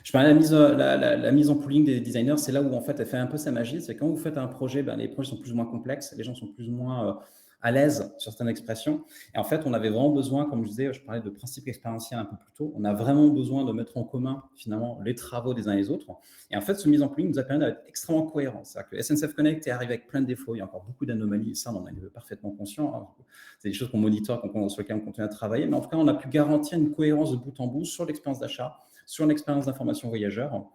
Je parlais de la mise en pooling des designers, c'est là où en fait elle fait un peu sa magie. C'est quand vous faites un projet, les projets sont plus ou moins complexes, les gens sont plus ou moins à l'aise sur certaines expressions. Et en fait, on avait vraiment besoin, comme je disais, je parlais de principe expérientiel un peu plus tôt, on a vraiment besoin de mettre en commun finalement les travaux des uns et des autres. Et en fait, ce mise en pooling nous a permis d'être extrêmement cohérent. C'est-à-dire que SNCF Connect est arrivé avec plein de défauts, il y a encore beaucoup d'anomalies, et ça, on en est parfaitement conscient. Hein. C'est des choses qu'on monitore, sur lesquelles on continue à travailler. Mais en tout cas, on a pu garantir une cohérence de bout en bout sur l'expérience d'achat, sur l'expérience d'information voyageur,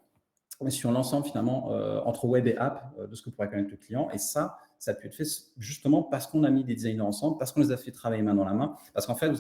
et sur l'ensemble finalement entre web et app de ce que pourrait connaître le client. Et ça a pu être fait justement parce qu'on a mis des designers ensemble, parce qu'on les a fait travailler main dans la main, parce qu'en fait,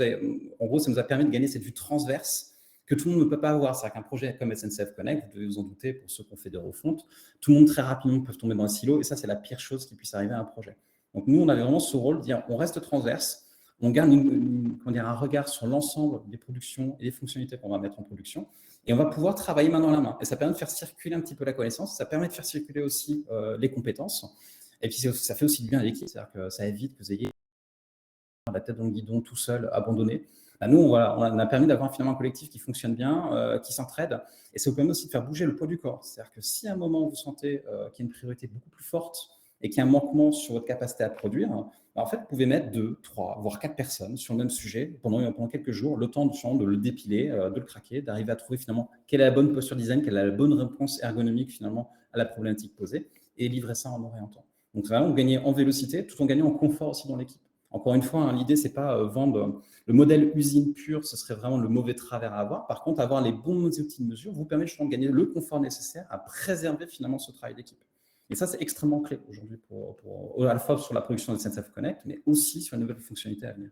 en gros, ça nous a permis de gagner cette vue transverse que tout le monde ne peut pas avoir. C'est-à-dire qu'un projet comme SNCF Connect, vous devez vous en douter pour ceux qui ont fait des refontes, tout le monde très rapidement peut tomber dans un silo, et ça, c'est la pire chose qui puisse arriver à un projet. Donc nous, on avait vraiment ce rôle de dire, on reste transverse, on garde un regard sur l'ensemble des productions et des fonctionnalités qu'on va mettre en production, et on va pouvoir travailler main dans la main. Et ça permet de faire circuler un petit peu la connaissance, ça permet de faire circuler aussi les compétences, et puis ça fait aussi du bien à l'équipe, c'est-à-dire que ça évite que vous ayez la tête dans le guidon tout seul, abandonné. Nous, on a permis d'avoir finalement un collectif qui fonctionne bien, qui s'entraide, et ça vous permet aussi de faire bouger le poids du corps. C'est-à-dire que si à un moment vous sentez qu'il y a une priorité beaucoup plus forte et qu'il y a un manquement sur votre capacité à produire, en fait, vous pouvez mettre 2, 3, voire 4 personnes sur le même sujet pendant quelques jours, le temps de le dépiler, de le craquer, d'arriver à trouver finalement quelle est la bonne posture design, quelle est la bonne réponse ergonomique finalement à la problématique posée, et livrer ça en orientant. Donc, vraiment, vous gagnez en vélocité, tout en gagnant en confort aussi dans l'équipe. Encore une fois, hein, l'idée, c'est pas vendre le modèle usine pur, ce serait vraiment le mauvais travers à avoir. Par contre, avoir les bons outils de mesure vous permet justement de gagner le confort nécessaire à préserver finalement ce travail d'équipe. Et ça, c'est extrêmement clé aujourd'hui à la fois sur la production de SNCF Connect, mais aussi sur les nouvelles fonctionnalités à venir.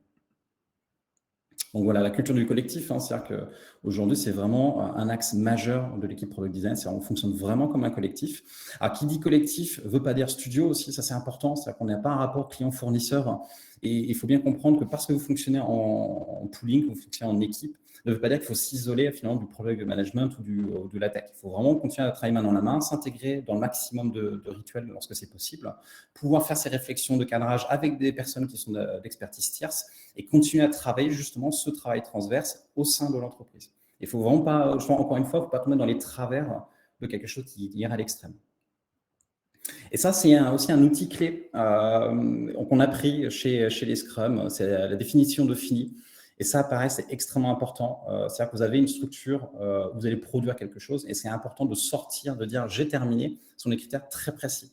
Donc voilà, la culture du collectif, hein, c'est-à-dire qu'aujourd'hui, c'est vraiment un axe majeur de l'équipe Product Design, c'est-à-dire qu'on fonctionne vraiment comme un collectif. Alors, qui dit collectif ne veut pas dire studio aussi, ça c'est important, c'est-à-dire qu'on n'a pas un rapport client-fournisseur, et il faut bien comprendre que parce que vous fonctionnez en pooling, vous fonctionnez en équipe, ne veut pas dire qu'il faut s'isoler finalement du product management ou de la tech. Il faut vraiment continuer à travailler main dans la main, s'intégrer dans le maximum de rituels lorsque c'est possible, pouvoir faire ces réflexions de cadrage avec des personnes qui sont d'expertise tierce et continuer à travailler justement ce travail transverse au sein de l'entreprise. Il ne faut vraiment pas, encore une fois, il ne faut pas tomber dans les travers de quelque chose qui ira à l'extrême. Et ça, c'est aussi un outil clé qu'on a pris chez les Scrum, c'est la définition de fini. Et ça, pareil, c'est extrêmement important. C'est-à-dire que vous avez une structure, vous allez produire quelque chose, et c'est important de sortir, de dire « j'ai terminé », ce sont des critères très précis.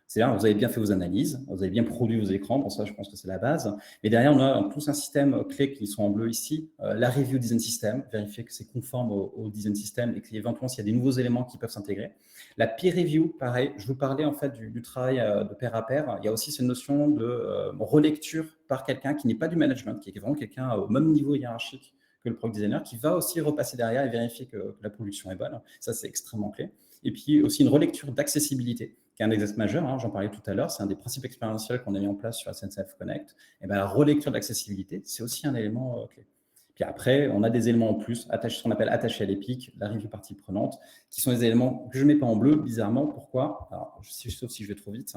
C'est-à-dire, vous avez bien fait vos analyses, vous avez bien produit vos écrans, pour ça, je pense que c'est la base. Mais derrière, on a tous un système clé qui sont en bleu ici, la review design system, vérifier que c'est conforme au design system et qu'éventuellement, s'il y a des nouveaux éléments qui peuvent s'intégrer. La peer review, pareil, je vous parlais en fait du travail de pair à pair. Il y a aussi cette notion de relecture par quelqu'un qui n'est pas du management, qui est vraiment quelqu'un au même niveau hiérarchique que le product designer, qui va aussi repasser derrière et vérifier que la production est bonne. Ça, c'est extrêmement clé. Et puis aussi une relecture d'accessibilité, qui est un exercice majeur, hein, j'en parlais tout à l'heure, c'est un des principes expérientiels qu'on a mis en place sur SNCF Connect. Et bien, la relecture d'accessibilité, c'est aussi un élément clé. Puis après, on a des éléments en plus, ce qu'on appelle attachés à l'épique, la review partie prenante, qui sont des éléments que je ne mets pas en bleu, bizarrement. Pourquoi? Alors, sauf si je vais trop vite.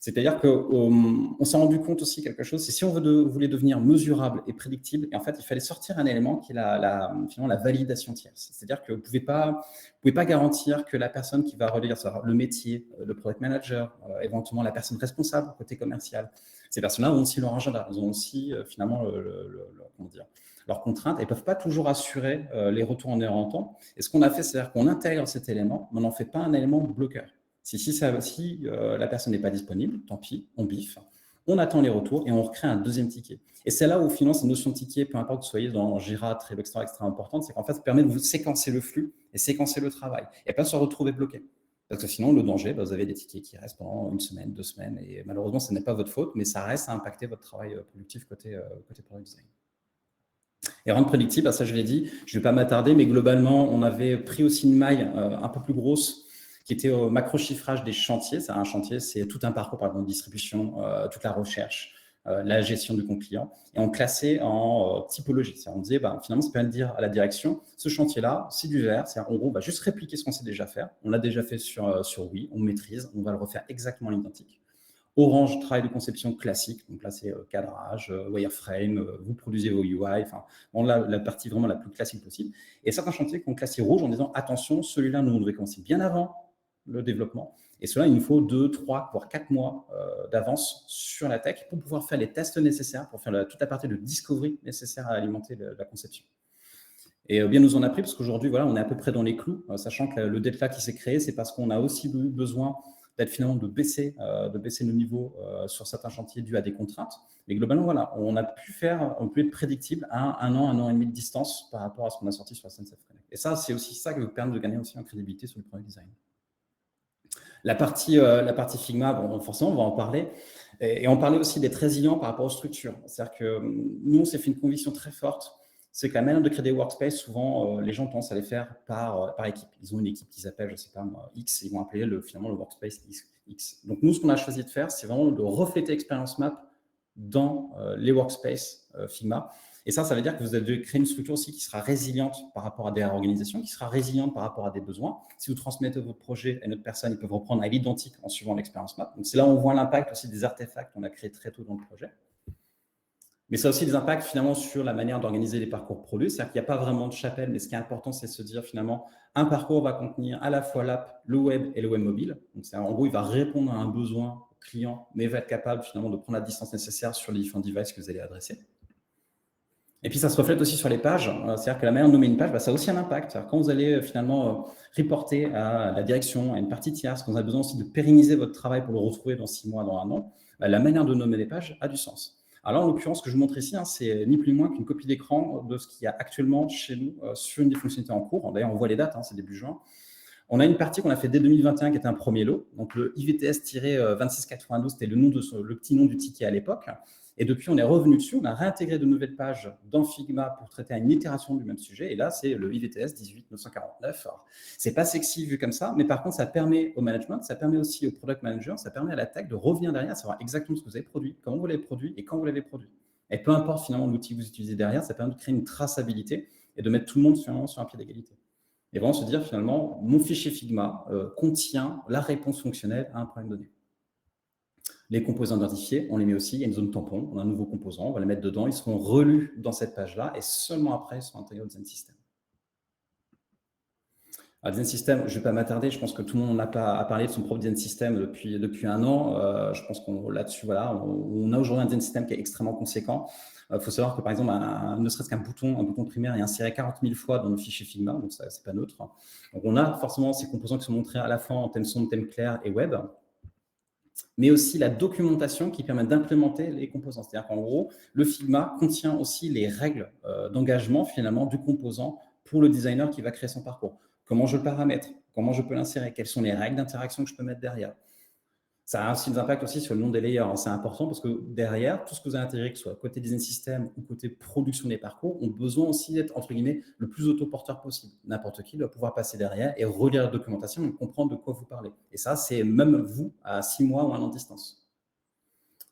C'est-à-dire qu'on s'est rendu compte aussi quelque chose, c'est si on voulait devenir mesurable et prédictible, et en fait, il fallait sortir un élément qui est finalement la validation tierce. C'est-à-dire que vous ne pouvez pas garantir que la personne qui va relire le métier, le product manager, éventuellement la personne responsable côté commercial, ces personnes-là ont aussi leur agenda, elles ont aussi finalement leurs contraintes, elles ne peuvent pas toujours assurer les retours en heure en temps. Et ce qu'on a fait, c'est-à-dire qu'on intègre cet élément, mais on n'en fait pas un élément bloqueur. Si la personne n'est pas disponible, tant pis, on biffe, on attend les retours et on recrée un deuxième ticket. Et c'est là où finalement cette notion de ticket, peu importe que vous soyez dans Jira, Trello, etc., extrêmement importante, c'est qu'en fait, ça permet de vous séquencer le flux et séquencer le travail et pas se retrouver bloqué. Parce que sinon, le danger, vous avez des tickets qui restent pendant 1 semaine, 2 semaines, et malheureusement, ce n'est pas votre faute, mais ça reste à impacter votre travail productif côté product design. Et rendre prédictible, ça je l'ai dit, je ne vais pas m'attarder, mais globalement, on avait pris aussi une maille un peu plus grosse qui était au macro-chiffrage des chantiers. C'est un chantier, c'est tout un parcours, par exemple, de distribution, toute la recherche, la gestion du compte client, et on classait en typologie. On disait, finalement, ça permet de dire à la direction, ce chantier-là, c'est du vert, en gros, on va juste répliquer ce qu'on sait déjà faire. On l'a déjà fait sur oui, on maîtrise, on va le refaire exactement l'identique. Orange, travail de conception classique. Donc là, c'est cadrage, wireframe, vous produisez vos UI. Enfin, bon, là, la partie vraiment la plus classique possible. Et certains chantiers qui ont classé rouge en disant attention, celui-là, nous, on devait commencer bien avant le développement. Et cela, il nous faut 2, 3, voire 4 mois d'avance sur la tech pour pouvoir faire les tests nécessaires, pour faire toute la partie de discovery nécessaire à alimenter la conception. Et bien nous en a pris, parce qu'aujourd'hui, voilà, on est à peu près dans les clous, sachant que le delta qui s'est créé, c'est parce qu'on a aussi eu besoin d'être finalement de baisser nos niveaux sur certains chantiers dus à des contraintes. Mais globalement, voilà, on peut être prédictible à un an et demi de distance par rapport à ce qu'on a sorti sur SNCF Connect. Et ça, c'est aussi ça qui vous permet de gagner aussi en crédibilité sur le product design. La partie Figma, bon, forcément, on va en parler. Et on parlait aussi d'être résilient par rapport aux structures. C'est-à-dire que nous, on s'est fait une conviction très forte, c'est que la manière de créer des workspaces, souvent, les gens pensent à les faire par équipe. Ils ont une équipe qui s'appelle, je ne sais pas moi, X, ils vont appeler finalement le workspace X. Donc nous, ce qu'on a choisi de faire, c'est vraiment de refléter Experience Map dans les workspaces Figma. Et ça veut dire que vous allez créer une structure aussi qui sera résiliente par rapport à des réorganisations, qui sera résiliente par rapport à des besoins. Si vous transmettez votre projet à une autre personne, ils peuvent reprendre à l'identique en suivant l'expérience map. Donc c'est là où on voit l'impact aussi des artefacts qu'on a créés très tôt dans le projet. Mais ça a aussi des impacts finalement sur la manière d'organiser les parcours produits. C'est-à-dire qu'il n'y a pas vraiment de chapelle, mais ce qui est important, c'est de se dire finalement, un parcours va contenir à la fois l'app, le web et le web mobile. Donc en gros, il va répondre à un besoin client, mais va être capable finalement de prendre la distance nécessaire sur les différents devices que vous allez adresser. Et puis, ça se reflète aussi sur les pages. C'est-à-dire que la manière de nommer une page, ça a aussi un impact. Quand vous allez finalement reporter à la direction, à une partie tierce, quand vous avez besoin aussi de pérenniser votre travail pour le retrouver dans 6 mois, dans 1 an, la manière de nommer les pages a du sens. Alors, en l'occurrence, ce que je vous montre ici, c'est ni plus ni moins qu'une copie d'écran de ce qu'il y a actuellement chez nous sur une des fonctionnalités en cours. D'ailleurs, on voit les dates, c'est début juin. On a une partie qu'on a fait dès 2021 qui était un premier lot. Donc, le IVTS-2692, c'était le petit nom du ticket à l'époque. Et depuis, on est revenu dessus, on a réintégré de nouvelles pages dans Figma pour traiter à une itération du même sujet. Et là, c'est le IVTS 18949. C'est pas sexy vu comme ça, mais par contre, ça permet au management, ça permet aussi au product manager, ça permet à la tech de revenir derrière, savoir exactement ce que vous avez produit, comment vous l'avez produit et quand vous l'avez produit. Et peu importe finalement l'outil que vous utilisez derrière, ça permet de créer une traçabilité et de mettre tout le monde sur un pied d'égalité. Et vraiment se dire finalement, mon fichier Figma contient la réponse fonctionnelle à un problème donné. Les composants identifiés, on les met aussi, il y a une zone tampon, on a un nouveau composant, on va les mettre dedans, ils seront relus dans cette page-là et seulement après, ils seront intégrés au design system. Alors, design system, je ne vais pas m'attarder, je pense que tout le monde n'a pas à parler de son propre design system depuis 1 an. Je pense qu'on là-dessus, voilà, on a aujourd'hui un design system qui est extrêmement conséquent. Il faut savoir que par exemple, ne serait-ce qu'un bouton primaire est inséré 40 000 fois dans le fichier Figma, donc ça, c'est pas neutre. Donc on a forcément ces composants qui sont montrés à la fois en thème son, thème clair et web, mais aussi la documentation qui permet d'implémenter les composants. C'est-à-dire qu'en gros, le Figma contient aussi les règles d'engagement finalement du composant pour le designer qui va créer son parcours. Comment je le paramètre, comment je peux l'insérer, quelles sont les règles d'interaction que je peux mettre derrière. Ça a aussi des impacts aussi sur le nom des layers. C'est important parce que derrière, tout ce que vous avez intégré, que ce soit côté design system ou côté production des parcours, ont besoin aussi d'être, entre guillemets, le plus autoporteur possible. N'importe qui doit pouvoir passer derrière et relire la documentation et comprendre de quoi vous parlez. Et ça, c'est même vous à 6 mois ou 1 an de distance.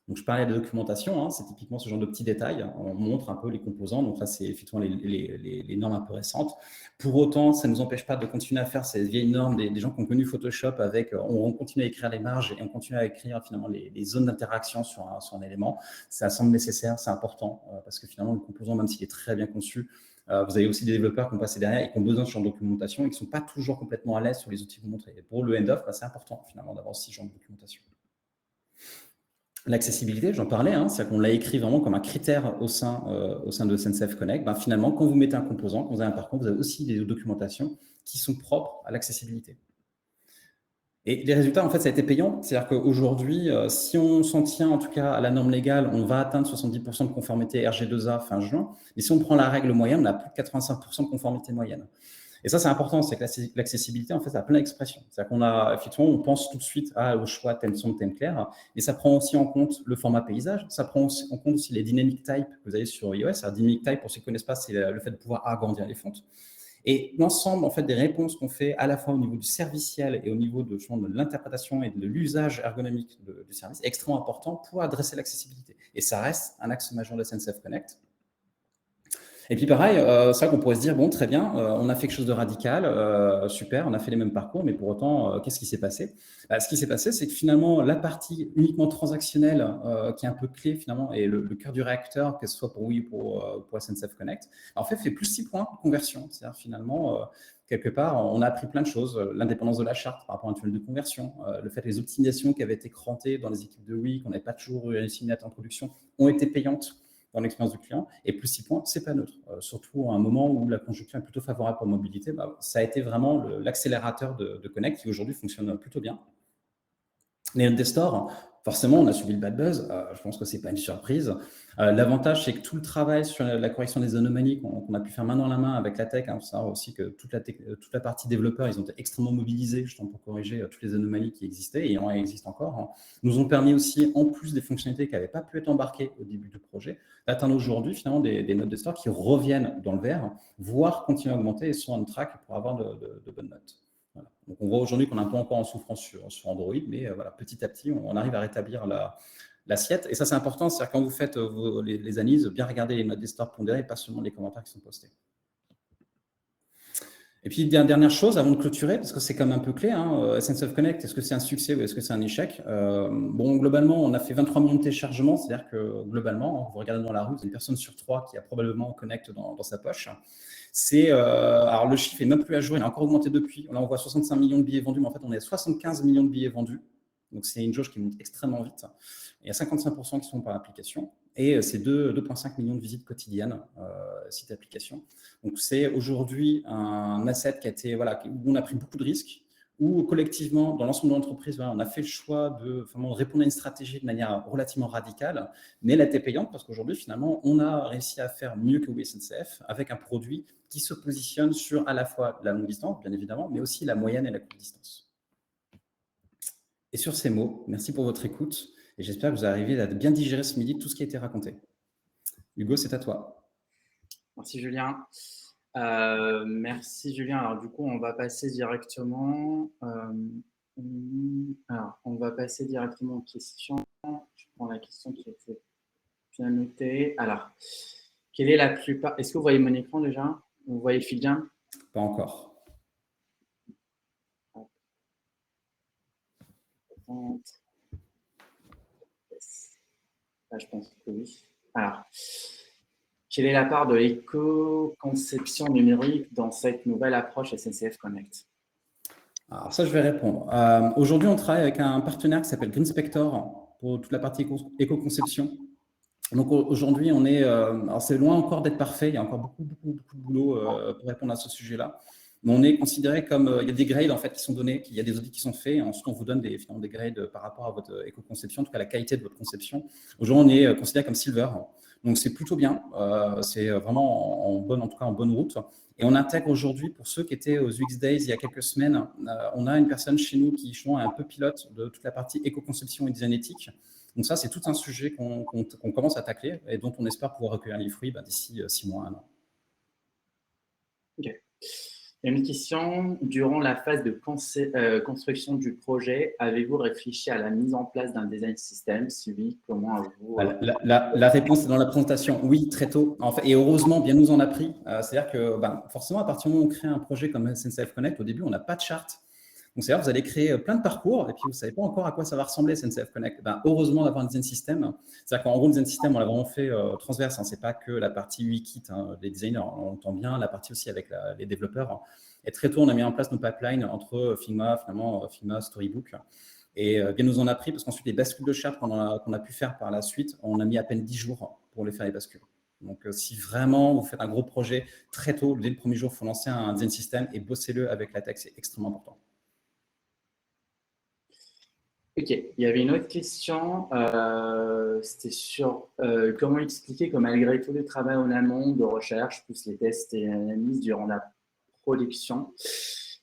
Donc, je parlais de documentation, c'est typiquement ce genre de petits détails. On montre un peu les composants. Donc là, c'est effectivement les normes un peu récentes. Pour autant, ça ne nous empêche pas de continuer à faire ces vieilles normes des gens qui ont connu Photoshop avec, on continue à écrire les marges et on continue à écrire finalement les zones d'interaction sur un élément. Ça semble nécessaire, c'est important parce que finalement, le composant, même s'il est très bien conçu, vous avez aussi des développeurs qui ont passé derrière et qui ont besoin de ce genre de documentation et qui ne sont pas toujours complètement à l'aise sur les outils que vous montrez. Et pour le end-off, c'est important finalement d'avoir ce genre de documentation. L'accessibilité, j'en parlais, c'est-à-dire qu'on l'a écrit vraiment comme un critère au sein de SNCF Connect. Finalement, quand vous mettez un composant, quand vous avez un parcours, vous avez aussi des documentations qui sont propres à l'accessibilité. Et les résultats, en fait, ça a été payant. C'est-à-dire qu'aujourd'hui, si on s'en tient en tout cas à la norme légale, on va atteindre 70% de conformité RG2A fin juin. Mais si on prend la règle moyenne, on a plus de 85% de conformité moyenne. Et ça, c'est important, c'est que l'accessibilité, en fait, ça a plein d'expressions. C'est-à-dire qu'on a, effectivement, on pense tout de suite au choix thème son, thème clair, et ça prend aussi en compte le format paysage, ça prend aussi en compte aussi les dynamic types que vous avez sur iOS. Alors, dynamic type, pour ceux qui ne connaissent pas, c'est le fait de pouvoir agrandir les fontes. Et l'ensemble, en fait, des réponses qu'on fait à la fois au niveau du serviciel et au niveau de l'interprétation et de l'usage ergonomique du service est extrêmement important pour adresser l'accessibilité. Et ça reste un axe majeur de SNCF Connect. Et puis pareil, c'est vrai qu'on pourrait se dire, bon, très bien, on a fait quelque chose de radical, super, on a fait les mêmes parcours, mais pour autant, qu'est-ce qui s'est passé? Ce qui s'est passé, c'est que finalement, la partie uniquement transactionnelle, qui est un peu clé finalement, et le cœur du réacteur, que ce soit pour oui ou pour SNCF Connect, en fait +6 points de conversion. C'est-à-dire finalement, quelque part, on a appris plein de choses. L'indépendance de la charte par rapport à un tunnel de conversion, le fait que les optimisations qui avaient été crantées dans les équipes de oui, qu'on n'avait pas toujours réussi à mettre en production, ont été payantes dans l'expérience du client, et +6 points, c'est pas neutre. Surtout à un moment où la conjoncture est plutôt favorable pour la mobilité, ça a été vraiment l'accélérateur de Connect qui aujourd'hui fonctionne plutôt bien. Les des stores, forcément, on a subi le bad buzz. Je pense que c'est pas une surprise. L'avantage, c'est que tout le travail sur la correction des anomalies qu'on a pu faire main dans la main avec la tech, il faut savoir aussi que toute la partie développeurs, ils ont été extrêmement mobilisés justement pour corriger toutes les anomalies qui existaient et existent encore, nous ont permis aussi, en plus des fonctionnalités qui n'avaient pas pu être embarquées au début du projet, d'atteindre aujourd'hui finalement des notes de store qui reviennent dans le vert, voire continuent à augmenter et sont on track pour avoir de bonnes notes. Voilà. Donc on voit aujourd'hui qu'on est un peu encore en souffrance sur Android, mais voilà, petit à petit, on arrive à rétablir l'assiette. Et ça, c'est important, c'est-à-dire quand vous faites les analyses, bien regarder les notes des stores pondérées, pas seulement les commentaires qui sont postés. Et puis, dernière chose, avant de clôturer, parce que c'est quand même un peu clé, SNCF Connect, est-ce que c'est un succès ou est-ce que c'est un échec? Bon, globalement, on a fait 23 millions de téléchargements, c'est-à-dire que globalement, vous regardez dans la rue, c'est une personne sur 3 qui a probablement Connect dans sa poche. Alors le chiffre est même plus à jour, il a encore augmenté depuis. Là, on voit 65 millions de billets vendus, mais en fait, on est à 75 millions de billets vendus. Donc, c'est une jauge qui monte extrêmement vite. Il y a 55% qui sont par application. Et c'est 2,5 millions de visites quotidiennes, site application. Donc, c'est aujourd'hui un asset qui a été, voilà, où on a pris beaucoup de risques, où collectivement, dans l'ensemble de l'entreprise, voilà, on a fait le choix de répondre à une stratégie de manière relativement radicale, mais elle a été payante parce qu'aujourd'hui, finalement, on a réussi à faire mieux que SNCF avec un produit qui se positionne sur à la fois la longue distance, bien évidemment, mais aussi la moyenne et la courte distance. Et sur ces mots, merci pour votre écoute et j'espère que vous arrivez à bien digérer ce midi tout ce qui a été raconté. Hugo, c'est à toi. Merci Julien. Merci Julien. Alors du coup, on va passer directement. Aux questions. Je prends la question qui a été bien notée. Alors, quelle est la plupart... Est-ce que vous voyez mon écran déjà? Vous voyez le fil bien? Pas encore. Là, je pense que oui. Alors, quelle est la part de l'éco-conception numérique dans cette nouvelle approche SNCF Connect? Alors ça, je vais répondre. Aujourd'hui, on travaille avec un partenaire qui s'appelle Greenspector pour toute la partie éco-conception. Donc aujourd'hui, on est, alors c'est loin encore d'être parfait, il y a encore beaucoup de boulot pour répondre à ce sujet-là. Mais on est considéré comme, il y a des grades en fait qui sont donnés, il y a des audits qui sont faits, et ensuite on vous donne des grades par rapport à votre éco-conception, en tout cas la qualité de votre conception. Aujourd'hui, on est considéré comme silver, donc c'est plutôt bien, c'est vraiment en tout cas en bonne route. Et on intègre aujourd'hui, pour ceux qui étaient aux UX Days il y a quelques semaines, on a une personne chez nous qui est un peu pilote de toute la partie éco-conception et design éthique. Donc ça, c'est tout un sujet qu'on commence à tacler et dont on espère pouvoir recueillir les fruits d'ici 6 mois, 1 an. Ok. Il y a une question. Durant la phase de construction du projet, avez-vous réfléchi à la mise en place d'un design system? Si oui, comment avez-vous... La réponse est dans la présentation. Oui, très tôt. En fait, et heureusement, bien nous en a pris. C'est-à-dire que forcément, à partir du moment où on crée un projet comme SNCF Connect, au début, on n'a pas de charte. Donc, c'est-à-dire vous allez créer plein de parcours et puis vous ne savez pas encore à quoi ça va ressembler SNCF Connect. Heureusement d'avoir un design system. C'est-à-dire qu'en gros, le design system, on l'a vraiment fait transverse. Ce n'est pas que la partie UI-Kit des designers. On entend bien la partie aussi avec les développeurs. Et très tôt, on a mis en place nos pipelines entre Figma, Figma, Storybook. Et bien nous en a pris parce qu'ensuite, les bascules de charte qu'on a pu faire par la suite, on a mis à peine 10 jours pour les faire les bascules. Donc, si vraiment vous faites un gros projet très tôt, dès le premier jour, il faut lancer un design system et bossez-le avec la tech, c'est extrêmement important. Ok, il y avait une autre question, c'était sur comment expliquer que malgré tout le travail en amont de recherche, plus les tests et analyses durant la production,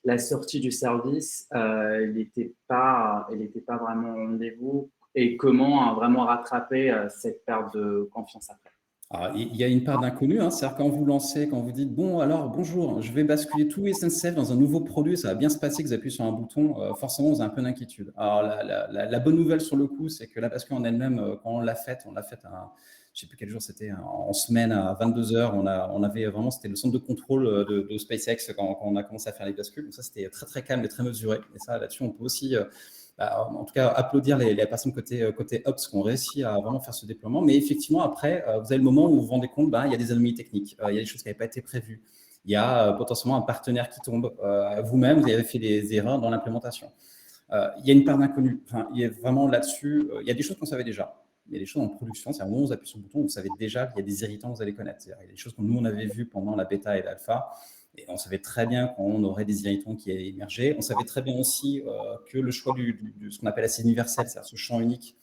la sortie du service, elle n'était pas vraiment au rendez-vous, et comment vraiment rattraper cette perte de confiance après? Alors, il y a une part d'inconnu, c'est-à-dire quand vous lancez, quand vous dites « Bon, alors, bonjour, je vais basculer tout SNCF dans un nouveau produit, ça va bien se passer, que vous appuyez sur un bouton, forcément, vous avez un peu d'inquiétude. » Alors, la bonne nouvelle sur le coup, c'est que la bascule en elle-même, quand on l'a faite je ne sais plus quel jour c'était, en semaine à 22h, on avait vraiment, c'était le centre de contrôle de SpaceX quand on a commencé à faire les bascules. Donc ça, c'était très, très calme et très mesuré. Et ça, là-dessus, on peut aussi, en tout cas, applaudir les personnes côté Ops qui ont réussi à vraiment faire ce déploiement. Mais effectivement, après, vous avez le moment où vous vous rendez compte, il y a des anomalies techniques, il y a des choses qui n'avaient pas été prévues. Il y a potentiellement un partenaire qui tombe. Vous-même, vous avez fait des erreurs dans l'implémentation. Il y a une part d'inconnu. Enfin, il y a vraiment là-dessus, il y a des choses qu'on savait déjà. Il y a des choses en production, c'est-à-dire au moment où vous appuyez sur le bouton, vous savez déjà qu'il y a des irritants que vous allez connaître. Il y a des choses que nous, on avait vues pendant la bêta et l'alpha, et on savait très bien qu'on aurait des irritants qui allaient émerger. On savait très bien aussi que le choix de ce qu'on appelle assez universel, c'est-à-dire ce champ unique,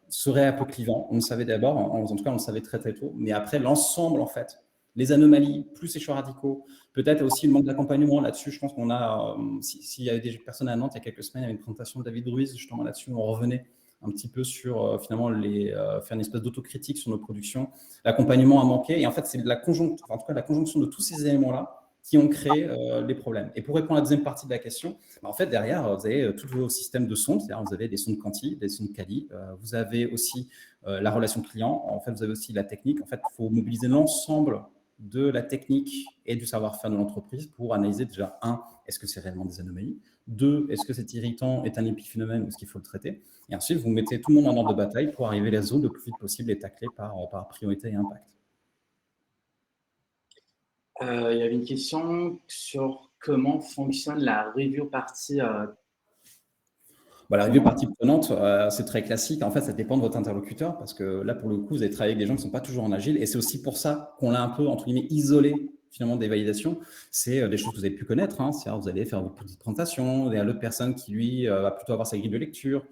serait un peu clivant. On le savait d'abord, en tout cas, on le savait très très tôt. Mais après, l'ensemble, en fait, les anomalies, plus les choix radicaux, peut-être aussi le manque d'accompagnement là-dessus. Je pense qu'on a, s'il y avait des personnes à Nantes il y a quelques semaines, il y avait une présentation de David Ruiz justement là-dessus, on revenait un petit peu sur finalement faire une espèce d'autocritique sur nos productions. L'accompagnement a manqué et en fait c'est la conjonction de tous ces éléments-là qui ont créé les problèmes. Et pour répondre à la deuxième partie de la question, en fait derrière vous avez tous vos systèmes de sondes, c'est-à-dire vous avez des sondes Quanti, des sondes Cali, vous avez aussi la relation client, en fait vous avez aussi la technique. En fait il faut mobiliser l'ensemble de la technique et du savoir-faire de l'entreprise pour analyser déjà, est-ce que c'est réellement des anomalies? 2, est-ce que cet irritant est un épiphénomène ou est-ce qu'il faut le traiter? Et ensuite, vous mettez tout le monde en ordre de bataille pour arriver les zones le plus vite possible et tacler par priorité et impact. Il y avait une question sur comment fonctionne la review party. La review partie prenante, c'est très classique. En fait, ça dépend de votre interlocuteur parce que là, pour le coup, vous avez travaillé avec des gens qui ne sont pas toujours en agile et c'est aussi pour ça qu'on l'a un peu, entre guillemets, isolé finalement des validations. C'est des choses que vous avez pu connaître. C'est-à-dire, vous allez faire vos petites présentations, il y a l'autre personne qui, lui, va plutôt avoir sa grille de lecture.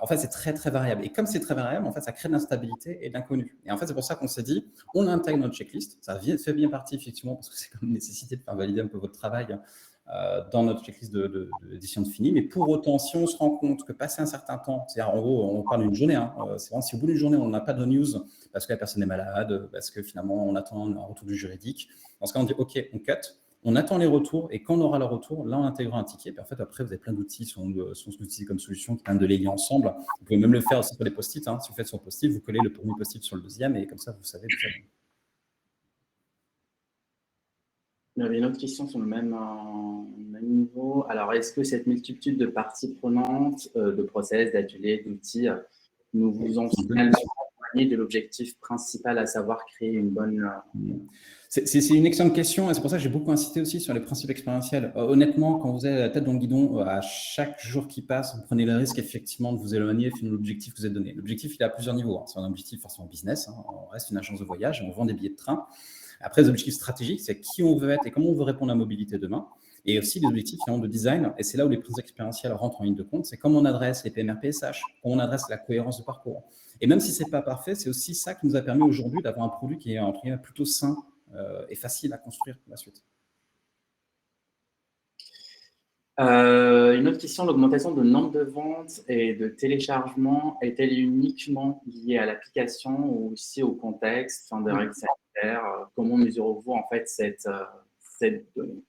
En fait, c'est très, très variable. Et comme c'est très variable, en fait, ça crée de l'instabilité et de l'inconnu. Et en fait, c'est pour ça qu'on s'est dit, on intègre notre checklist. Ça fait bien partie, effectivement, parce que c'est comme une nécessité de faire valider un peu votre travail dans notre checklist d'édition de fini. Mais pour autant, si on se rend compte que passer un certain temps, c'est-à-dire en gros, on parle d'une journée, c'est vraiment si au bout d'une journée, on n'a pas de news parce que la personne est malade, parce que finalement, on attend un retour du juridique, dans ce cas, on dit OK, on cut. On attend les retours et quand on aura le retour, là, on intègre un ticket. Puis en fait, après, vous avez plein d'outils qui sont utilisés comme solution qui permettent de les lier ensemble. Vous pouvez même le faire aussi sur les post-it. Si vous faites sur post-it, vous collez le premier post-it sur le deuxième et comme ça, vous savez. Il y avait une autre question sur le même niveau. Alors, est-ce que cette multitude de parties prenantes, de process, d'ateliers, d'outils, nous vous ont finalement éloigné de l'objectif principal, à savoir créer une bonne… C'est une excellente question et c'est pour ça que j'ai beaucoup insisté aussi sur les principes expérientiels. Honnêtement, quand vous avez la tête dans le guidon, à chaque jour qui passe, vous prenez le risque effectivement de vous éloigner de l'objectif que vous êtes donné. L'objectif, il est à plusieurs niveaux. C'est un objectif forcément business. On reste une agence de voyage, on vend des billets de train. Après, les objectifs stratégiques, c'est qui on veut être et comment on veut répondre à la mobilité demain. Et aussi les objectifs de design, et c'est là où les principes expérientiels rentrent en ligne de compte, c'est comment on adresse les PMR PSH, comment on adresse la cohérence de parcours. Et même si ce n'est pas parfait, c'est aussi ça qui nous a permis aujourd'hui d'avoir un produit qui est entre guillemets plutôt sain et facile à construire pour la suite. Une autre question, l'augmentation de nombre de ventes et de téléchargements est-elle uniquement liée à l'application ou aussi au contexte, des règles sanitaires? Comment mesurez-vous en fait cette donnée?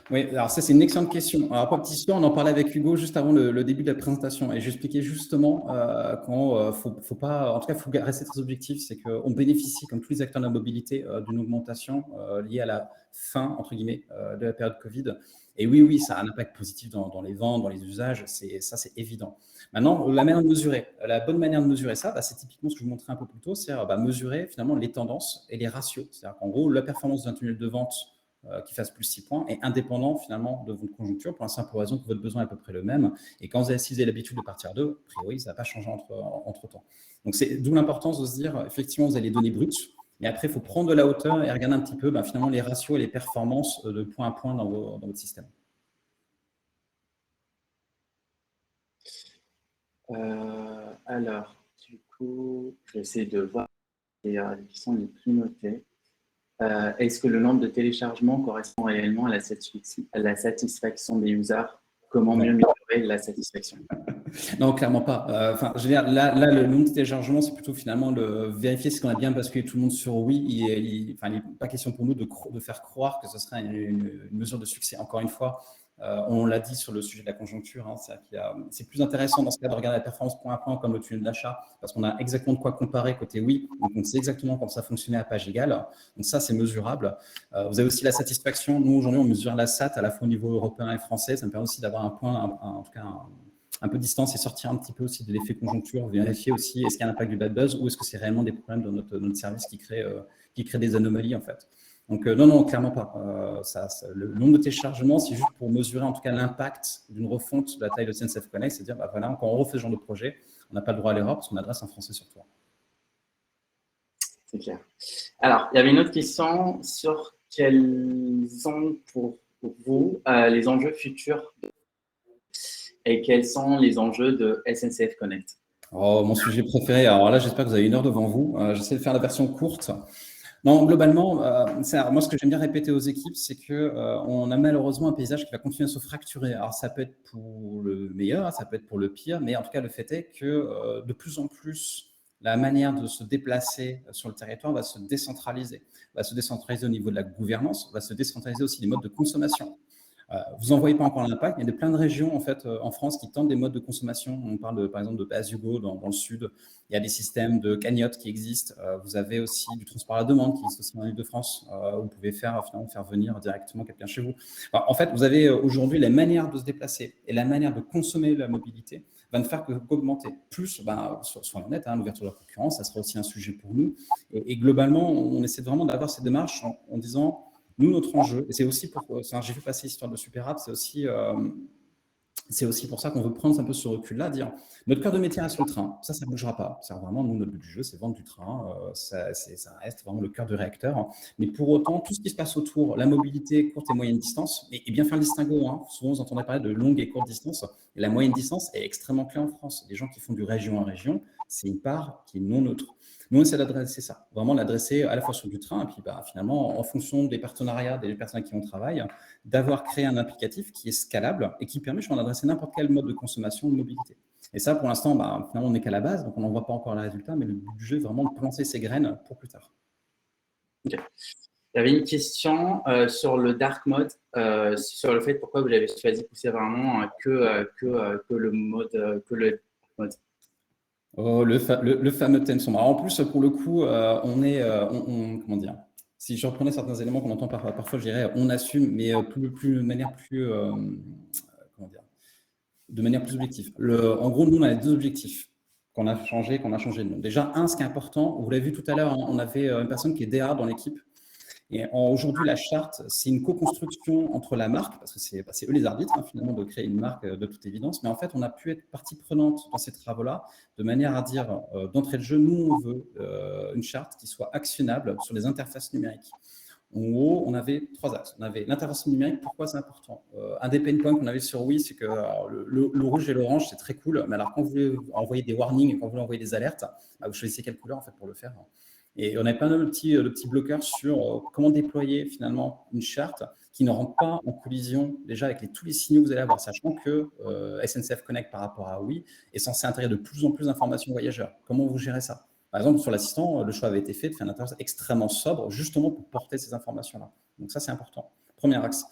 Oui, alors ça c'est une excellente question. Alors pour petite histoire, on en parlait avec Hugo juste avant le début de la présentation et j'expliquais justement quand faut pas, en tout cas il faut rester très objectif, c'est qu'on bénéficie comme tous les acteurs de la mobilité d'une augmentation liée à la fin entre guillemets de la période Covid. Et oui, ça a un impact positif dans les ventes, dans les usages, c'est évident. Maintenant, la manière de mesurer, la bonne manière de mesurer ça, c'est typiquement ce que je vous montrais un peu plus tôt, c'est mesurer finalement les tendances et les ratios. C'est-à-dire qu'en gros, la performance d'un tunnel de vente qui fasse plus 6 points est indépendant finalement de votre conjoncture pour la simple raison que votre besoin est à peu près le même. Et quand vous avez l'habitude de partir d'eux, a priori, ça n'a pas changé entre temps. Donc, c'est d'où l'importance de se dire, effectivement, vous avez les données brutes, mais après, il faut prendre de la hauteur et regarder un petit peu finalement les ratios et les performances de point à point dans votre système. Alors, du coup, j'essaie de voir les questions les plus notées. Est-ce que le nombre de téléchargements correspond réellement à la satisfaction des users? Comment mieux améliorer la satisfaction? Non, clairement pas. Je veux dire, là, le nombre de téléchargements, c'est plutôt finalement vérifier si on a bien basculé tout le monde sur oui. Il n'est pas question pour nous de faire croire que ce serait une mesure de succès. Encore une fois, On l'a dit sur le sujet de la conjoncture, hein, c'est plus intéressant dans ce cas de regarder la performance point à point comme le tunnel d'achat, parce qu'on a exactement de quoi comparer côté oui, donc on sait exactement comment ça fonctionnait à page égale, donc ça c'est mesurable. Vous avez aussi la satisfaction, nous aujourd'hui on mesure la SAT à la fois au niveau européen et français, ça me permet aussi d'avoir un point, en tout cas un peu de distance et sortir un petit peu aussi de l'effet conjoncture, vérifier aussi est-ce qu'il y a un impact du bad buzz ou est-ce que c'est réellement des problèmes dans notre service qui créent des anomalies en fait. Donc non, clairement pas. Le nombre de téléchargements, c'est juste pour mesurer en tout cas l'impact d'une refonte de la taille de SNCF Connect, c'est-à-dire voilà, quand on refait ce genre de projet, on n'a pas le droit à l'erreur parce qu'on adresse en français surtout. C'est clair. Alors, il y avait une autre question sur quels sont pour vous les enjeux futurs et quels sont les enjeux de SNCF Connect. Oh, mon sujet préféré. Alors là, j'espère que vous avez 1 heure devant vous. J'essaie de faire la version courte. Non, globalement, moi, ce que j'aime bien répéter aux équipes, c'est qu'on a malheureusement un paysage qui va continuer à se fracturer. Alors, ça peut être pour le meilleur, ça peut être pour le pire, mais en tout cas, le fait est que de plus en plus, la manière de se déplacer sur le territoire va se décentraliser. Va se décentraliser au niveau de la gouvernance, va se décentraliser aussi des modes de consommation. Vous n'en voyez pas encore l'impact, mais il y a plein de régions en fait en France qui tentent des modes de consommation. On parle par exemple de Pay As You Go dans le sud. Il y a des systèmes de cagnottes qui existent. Vous avez aussi du transport à la demande qui existe aussi en Île-de-France. Où vous pouvez faire venir directement quelqu'un chez vous. Alors, en fait, vous avez aujourd'hui la manière de se déplacer et la manière de consommer la mobilité va ne faire qu'augmenter. Plus, soyons honnêtes, l'ouverture de la concurrence, ça sera aussi un sujet pour nous. Et globalement, on essaie vraiment d'avoir cette démarche en disant nous, notre enjeu, et c'est aussi pour j'ai vu passer l'histoire de Super App, c'est aussi pour ça qu'on veut prendre un peu ce recul-là, dire notre cœur de métier reste le train, ça ne bougera pas. C'est vraiment, nous, notre but du jeu, c'est vendre du train, ça reste vraiment le cœur du réacteur. Mais pour autant, tout ce qui se passe autour, la mobilité courte et moyenne distance, et bien faire le distinguo, souvent vous entendez parler de longue et courte distance, et la moyenne distance est extrêmement clé en France. Les gens qui font du région à région, c'est une part qui est non neutre. Nous, on essaie d'adresser ça, vraiment l'adresser à la fois sur du train, et puis finalement, en fonction des partenariats, des personnes avec qui on travaille, d'avoir créé un applicatif qui est scalable et qui permet d'adresser n'importe quel mode de consommation ou de mobilité. Et ça, pour l'instant, finalement, on n'est qu'à la base, donc on n'en voit pas encore les résultats, mais le but du jeu est vraiment de planter ces graines pour plus tard. Okay. Il y avait une question sur le dark mode, sur le fait pourquoi vous avez choisi de pousser vraiment que le mode. Oh, le fameux thème sombre. Alors, en plus, pour le coup, comment dire, si je reprenais certains éléments qu'on entend parfois, je dirais on assume, mais de manière plus objective. En gros, nous, on a 2 objectifs qu'on a changé de nom. Déjà, ce qui est important, vous l'avez vu tout à l'heure, on avait une personne qui est DA dans l'équipe. Et aujourd'hui, la charte, c'est une co-construction entre la marque, parce que c'est eux les arbitres, finalement, de créer une marque de toute évidence. Mais en fait, on a pu être partie prenante dans ces travaux-là, de manière à dire, d'entrée de jeu, nous, on veut une charte qui soit actionnable sur les interfaces numériques. En gros, on avait 3 axes. On avait l'interface numérique, pourquoi c'est important. Un des pain points qu'on avait sur Oui, c'est que le rouge et l'orange, c'est très cool, mais alors quand vous voulez envoyer des warnings et quand vous voulez envoyer des alertes, vous choisissez quelle couleur en fait, pour le faire. Et on avait pas mal de petits bloqueurs sur comment déployer finalement une charte qui ne rentre pas en collision déjà avec tous les signaux que vous allez avoir, sachant que SNCF Connect par rapport à Oui est censé intégrer de plus en plus d'informations voyageurs. Comment vous gérez ça? Par exemple, sur l'assistant, le choix avait été fait de faire une interface extrêmement sobre, justement pour porter ces informations-là. Donc ça, c'est important. Premier axe.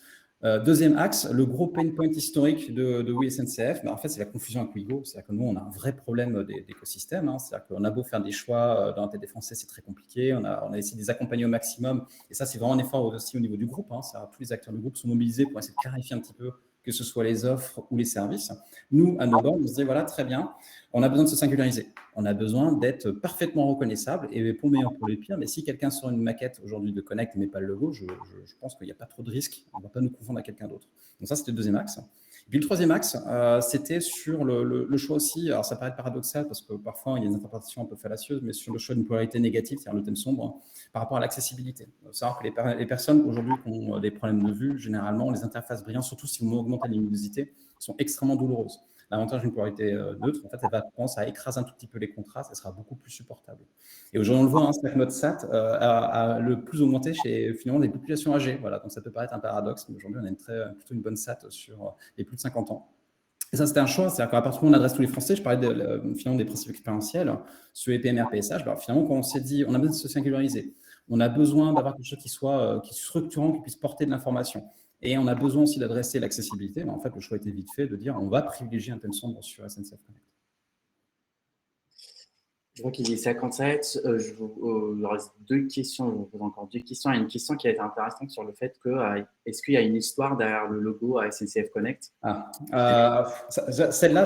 Deuxième axe, le gros pain point historique de Oui SNCF, en fait, c'est la confusion avec Ouigo. C'est-à-dire que nous, on a un vrai problème d'écosystème. C'est-à-dire qu'on a beau faire des choix dans la tête des Français, c'est très compliqué. On a essayé de les accompagner au maximum. Et ça, c'est vraiment un effort aussi au niveau du groupe. Tous les acteurs du groupe sont mobilisés pour essayer de clarifier un petit peu que ce soit les offres ou les services. Nous, à nos bords, on se dit, voilà, très bien, on a besoin de se singulariser. On a besoin d'être parfaitement reconnaissable et pour le meilleur, pour le pire. Mais si quelqu'un sort une maquette aujourd'hui de Connect et met pas le logo, je pense qu'il n'y a pas trop de risques. On ne va pas nous confondre à quelqu'un d'autre. Donc ça, c'était le deuxième axe. Et puis le troisième axe, c'était sur le choix aussi, alors ça paraît paradoxal parce que parfois il y a des interprétations un peu fallacieuses, mais sur le choix d'une polarité négative, c'est-à-dire le thème sombre, par rapport à l'accessibilité. Il faut savoir que les personnes aujourd'hui qui ont des problèmes de vue, généralement, les interfaces brillantes, surtout si vous augmentez la luminosité, sont extrêmement douloureuses. L'avantage d'une polarité neutre, en fait, elle va commencer à écraser un tout petit peu les contrastes, elle sera beaucoup plus supportable. Et aujourd'hui, on le voit, cette mode SAT a le plus augmenté chez finalement les populations âgées. Voilà, donc ça peut paraître un paradoxe, mais aujourd'hui, on a plutôt une bonne SAT sur les plus de 50 ans. Et ça, c'était un choix. C'est-à-dire qu'à partir du moment où on adresse tous les Français, je parlais finalement des principes expérientiels sur les PMR, PSH. Finalement, quand on s'est dit, on a besoin de se singulariser, on a besoin d'avoir quelque chose qui soit structurant, qui puisse porter de l'information. Et on a besoin aussi d'adresser l'accessibilité. Mais en fait, le choix a été vite fait de dire on va privilégier un thème sombre sur SNCF Connect. Je vois qu'il est 57. Il me reste 2 questions. Je vous pose encore 2 questions. Il y a une question qui a été intéressante sur le fait que est-ce qu'il y a une histoire derrière le logo à SNCF Connect? Celle-là,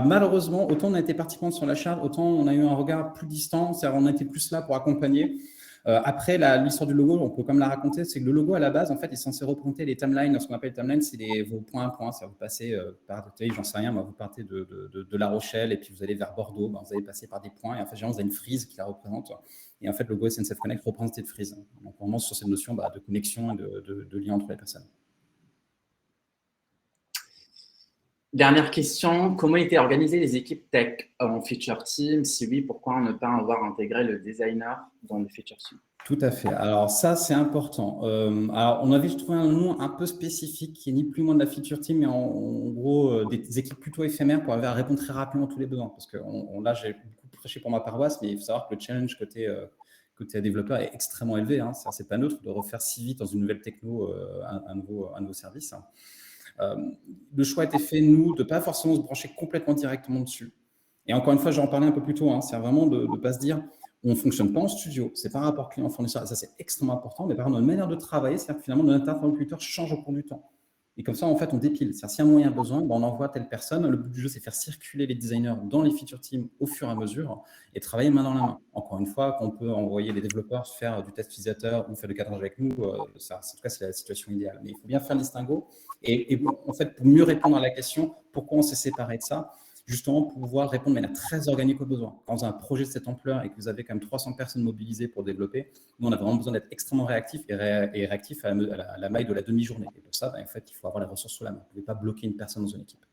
malheureusement, autant on a été partie prendre sur la charte, autant on a eu un regard plus distant, c'est-à-dire on a été plus là pour accompagner. Après, l'histoire du logo, on peut quand même la raconter, c'est que le logo, à la base, en fait, est censé représenter les timelines. Ce qu'on appelle les timelines, c'est vos points à points. C'est-à-dire vous passez par, j'en sais rien, vous partez de La Rochelle et puis vous allez vers Bordeaux, vous allez passer par des points et en fait, généralement, vous avez une frise qui la représente. Et en fait, le logo SNCF Connect représente cette frise. Donc, vraiment sur cette notion de connexion et de lien entre les personnes. Dernière question, comment étaient organisées les équipes tech en feature team? Si oui, pourquoi ne pas avoir intégré le designer dans le feature team? Tout à fait. Alors ça, c'est important. Alors, on avait trouvé un nom un peu spécifique qui est ni plus ni moins de la feature team, mais en gros, des équipes plutôt éphémères pour arriver à répondre très rapidement à tous les besoins. Parce que là, j'ai beaucoup prêché pour ma paroisse, mais il faut savoir que le challenge côté développeur est extrêmement élevé. C'est pas neutre de refaire si vite dans une nouvelle techno un nouveau service. Le choix a été fait, nous, de ne pas forcément se brancher complètement directement dessus. Et encore une fois, j'en parlais un peu plus tôt, c'est vraiment de ne pas se dire on ne fonctionne pas en studio, c'est pas un rapport client-fournisseur, ça c'est extrêmement important, mais par contre, notre manière de travailler, c'est-à-dire que finalement, notre interlocuteur change au cours du temps. Et comme ça, en fait, on dépile. C'est-à-dire, si un moyen a besoin, on envoie telle personne. Le but du jeu, c'est faire circuler les designers dans les feature teams au fur et à mesure et travailler main dans la main. Encore une fois, qu'on peut envoyer les développeurs faire du test utilisateur ou faire du cadrage avec nous, en tout cas, c'est la situation idéale. Mais il faut bien faire le distinguo. Et en fait, pour mieux répondre à la question, pourquoi on s'est séparé de ça, justement pour pouvoir répondre de manière très organique aux besoins. Quand vous avez un projet de cette ampleur et que vous avez quand même 300 personnes mobilisées pour développer, nous, on a vraiment besoin d'être extrêmement réactifs et réactifs à la maille de la demi-journée. Et pour ça, en fait, il faut avoir les ressources sous la main. Vous ne pouvez pas bloquer une personne dans une équipe.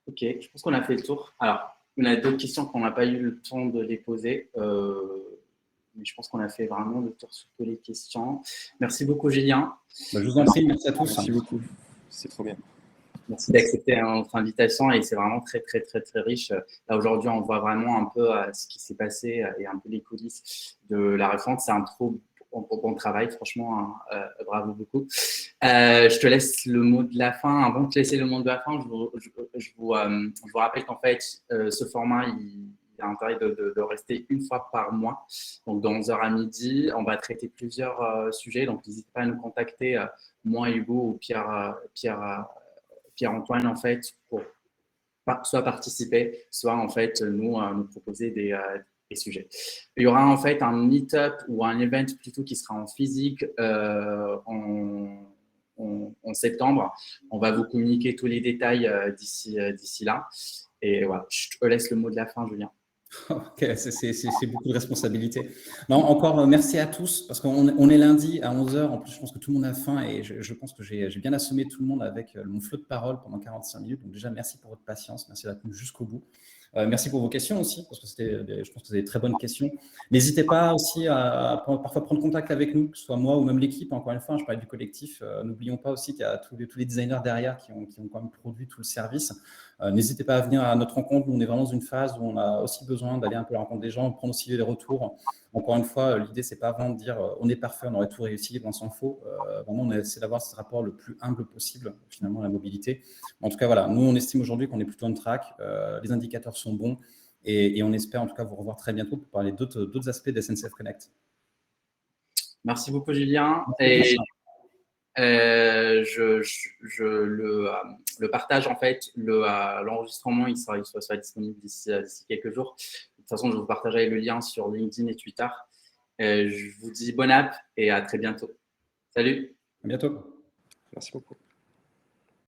Ok, je pense qu'on a fait le tour. Alors, on a d'autres questions qu'on n'a pas eu le temps de les poser. Mais je pense qu'on a fait vraiment le tour sur toutes les questions. Merci beaucoup, Julien. Je vous en prie, merci à tous. Merci beaucoup, c'est trop bien. Merci d'accepter notre invitation et c'est vraiment très, très, très, très riche. Là, aujourd'hui, on voit vraiment un peu ce qui s'est passé et un peu les coulisses de la refonte. C'est un trop bon travail, franchement, bravo beaucoup. Je te laisse le mot de la fin. Avant de te laisser le mot de la fin, je vous rappelle qu'en fait, ce format, il a intérêt de rester une fois par mois, donc de 11h à midi. On va traiter plusieurs sujets, donc n'hésitez pas à nous contacter, moi, Hugo ou Pierre-Antoine, en fait, pour soit participer, soit en fait nous proposer des sujets. Il y aura en fait un meet-up ou un event plutôt qui sera en physique en septembre. On va vous communiquer tous les détails d'ici là. Et voilà, je te laisse le mot de la fin, Julien. Ok, c'est beaucoup de responsabilités. Non, encore merci à tous, parce qu'on est lundi à 11h. En plus, je pense que tout le monde a faim et je pense que j'ai bien assommé tout le monde avec mon flot de parole pendant 45 minutes. Donc déjà, merci pour votre patience, merci d'être venu jusqu'au bout. Merci pour vos questions aussi, parce que je pense que c'est des très bonnes questions. N'hésitez pas aussi à parfois prendre contact avec nous, que ce soit moi ou même l'équipe. Encore une fois, je parlais du collectif. N'oublions pas aussi qu'il y a tous les designers derrière qui ont quand même produit tout le service. N'hésitez pas à venir à notre rencontre. Nous, on est vraiment dans une phase où on a aussi besoin d'aller un peu à la rencontre des gens, prendre aussi les retours. Encore une fois, l'idée, c'est pas vraiment de dire on est parfait, on aurait tout réussi, on s'en fout. Vraiment, on essaie d'avoir ce rapport le plus humble possible, finalement, à la mobilité. En tout cas, voilà, nous, on estime aujourd'hui qu'on est plutôt on track. Les indicateurs sont bons et on espère en tout cas vous revoir très bientôt pour parler d'autres aspects de SNCF Connect. Merci beaucoup, Julien. Et le partage, en fait, l'enregistrement, il sera disponible d'ici quelques jours. De toute façon, je vous partagerai le lien sur LinkedIn et Twitter. Je vous dis bonne app et à très bientôt. Salut. À bientôt. Merci beaucoup.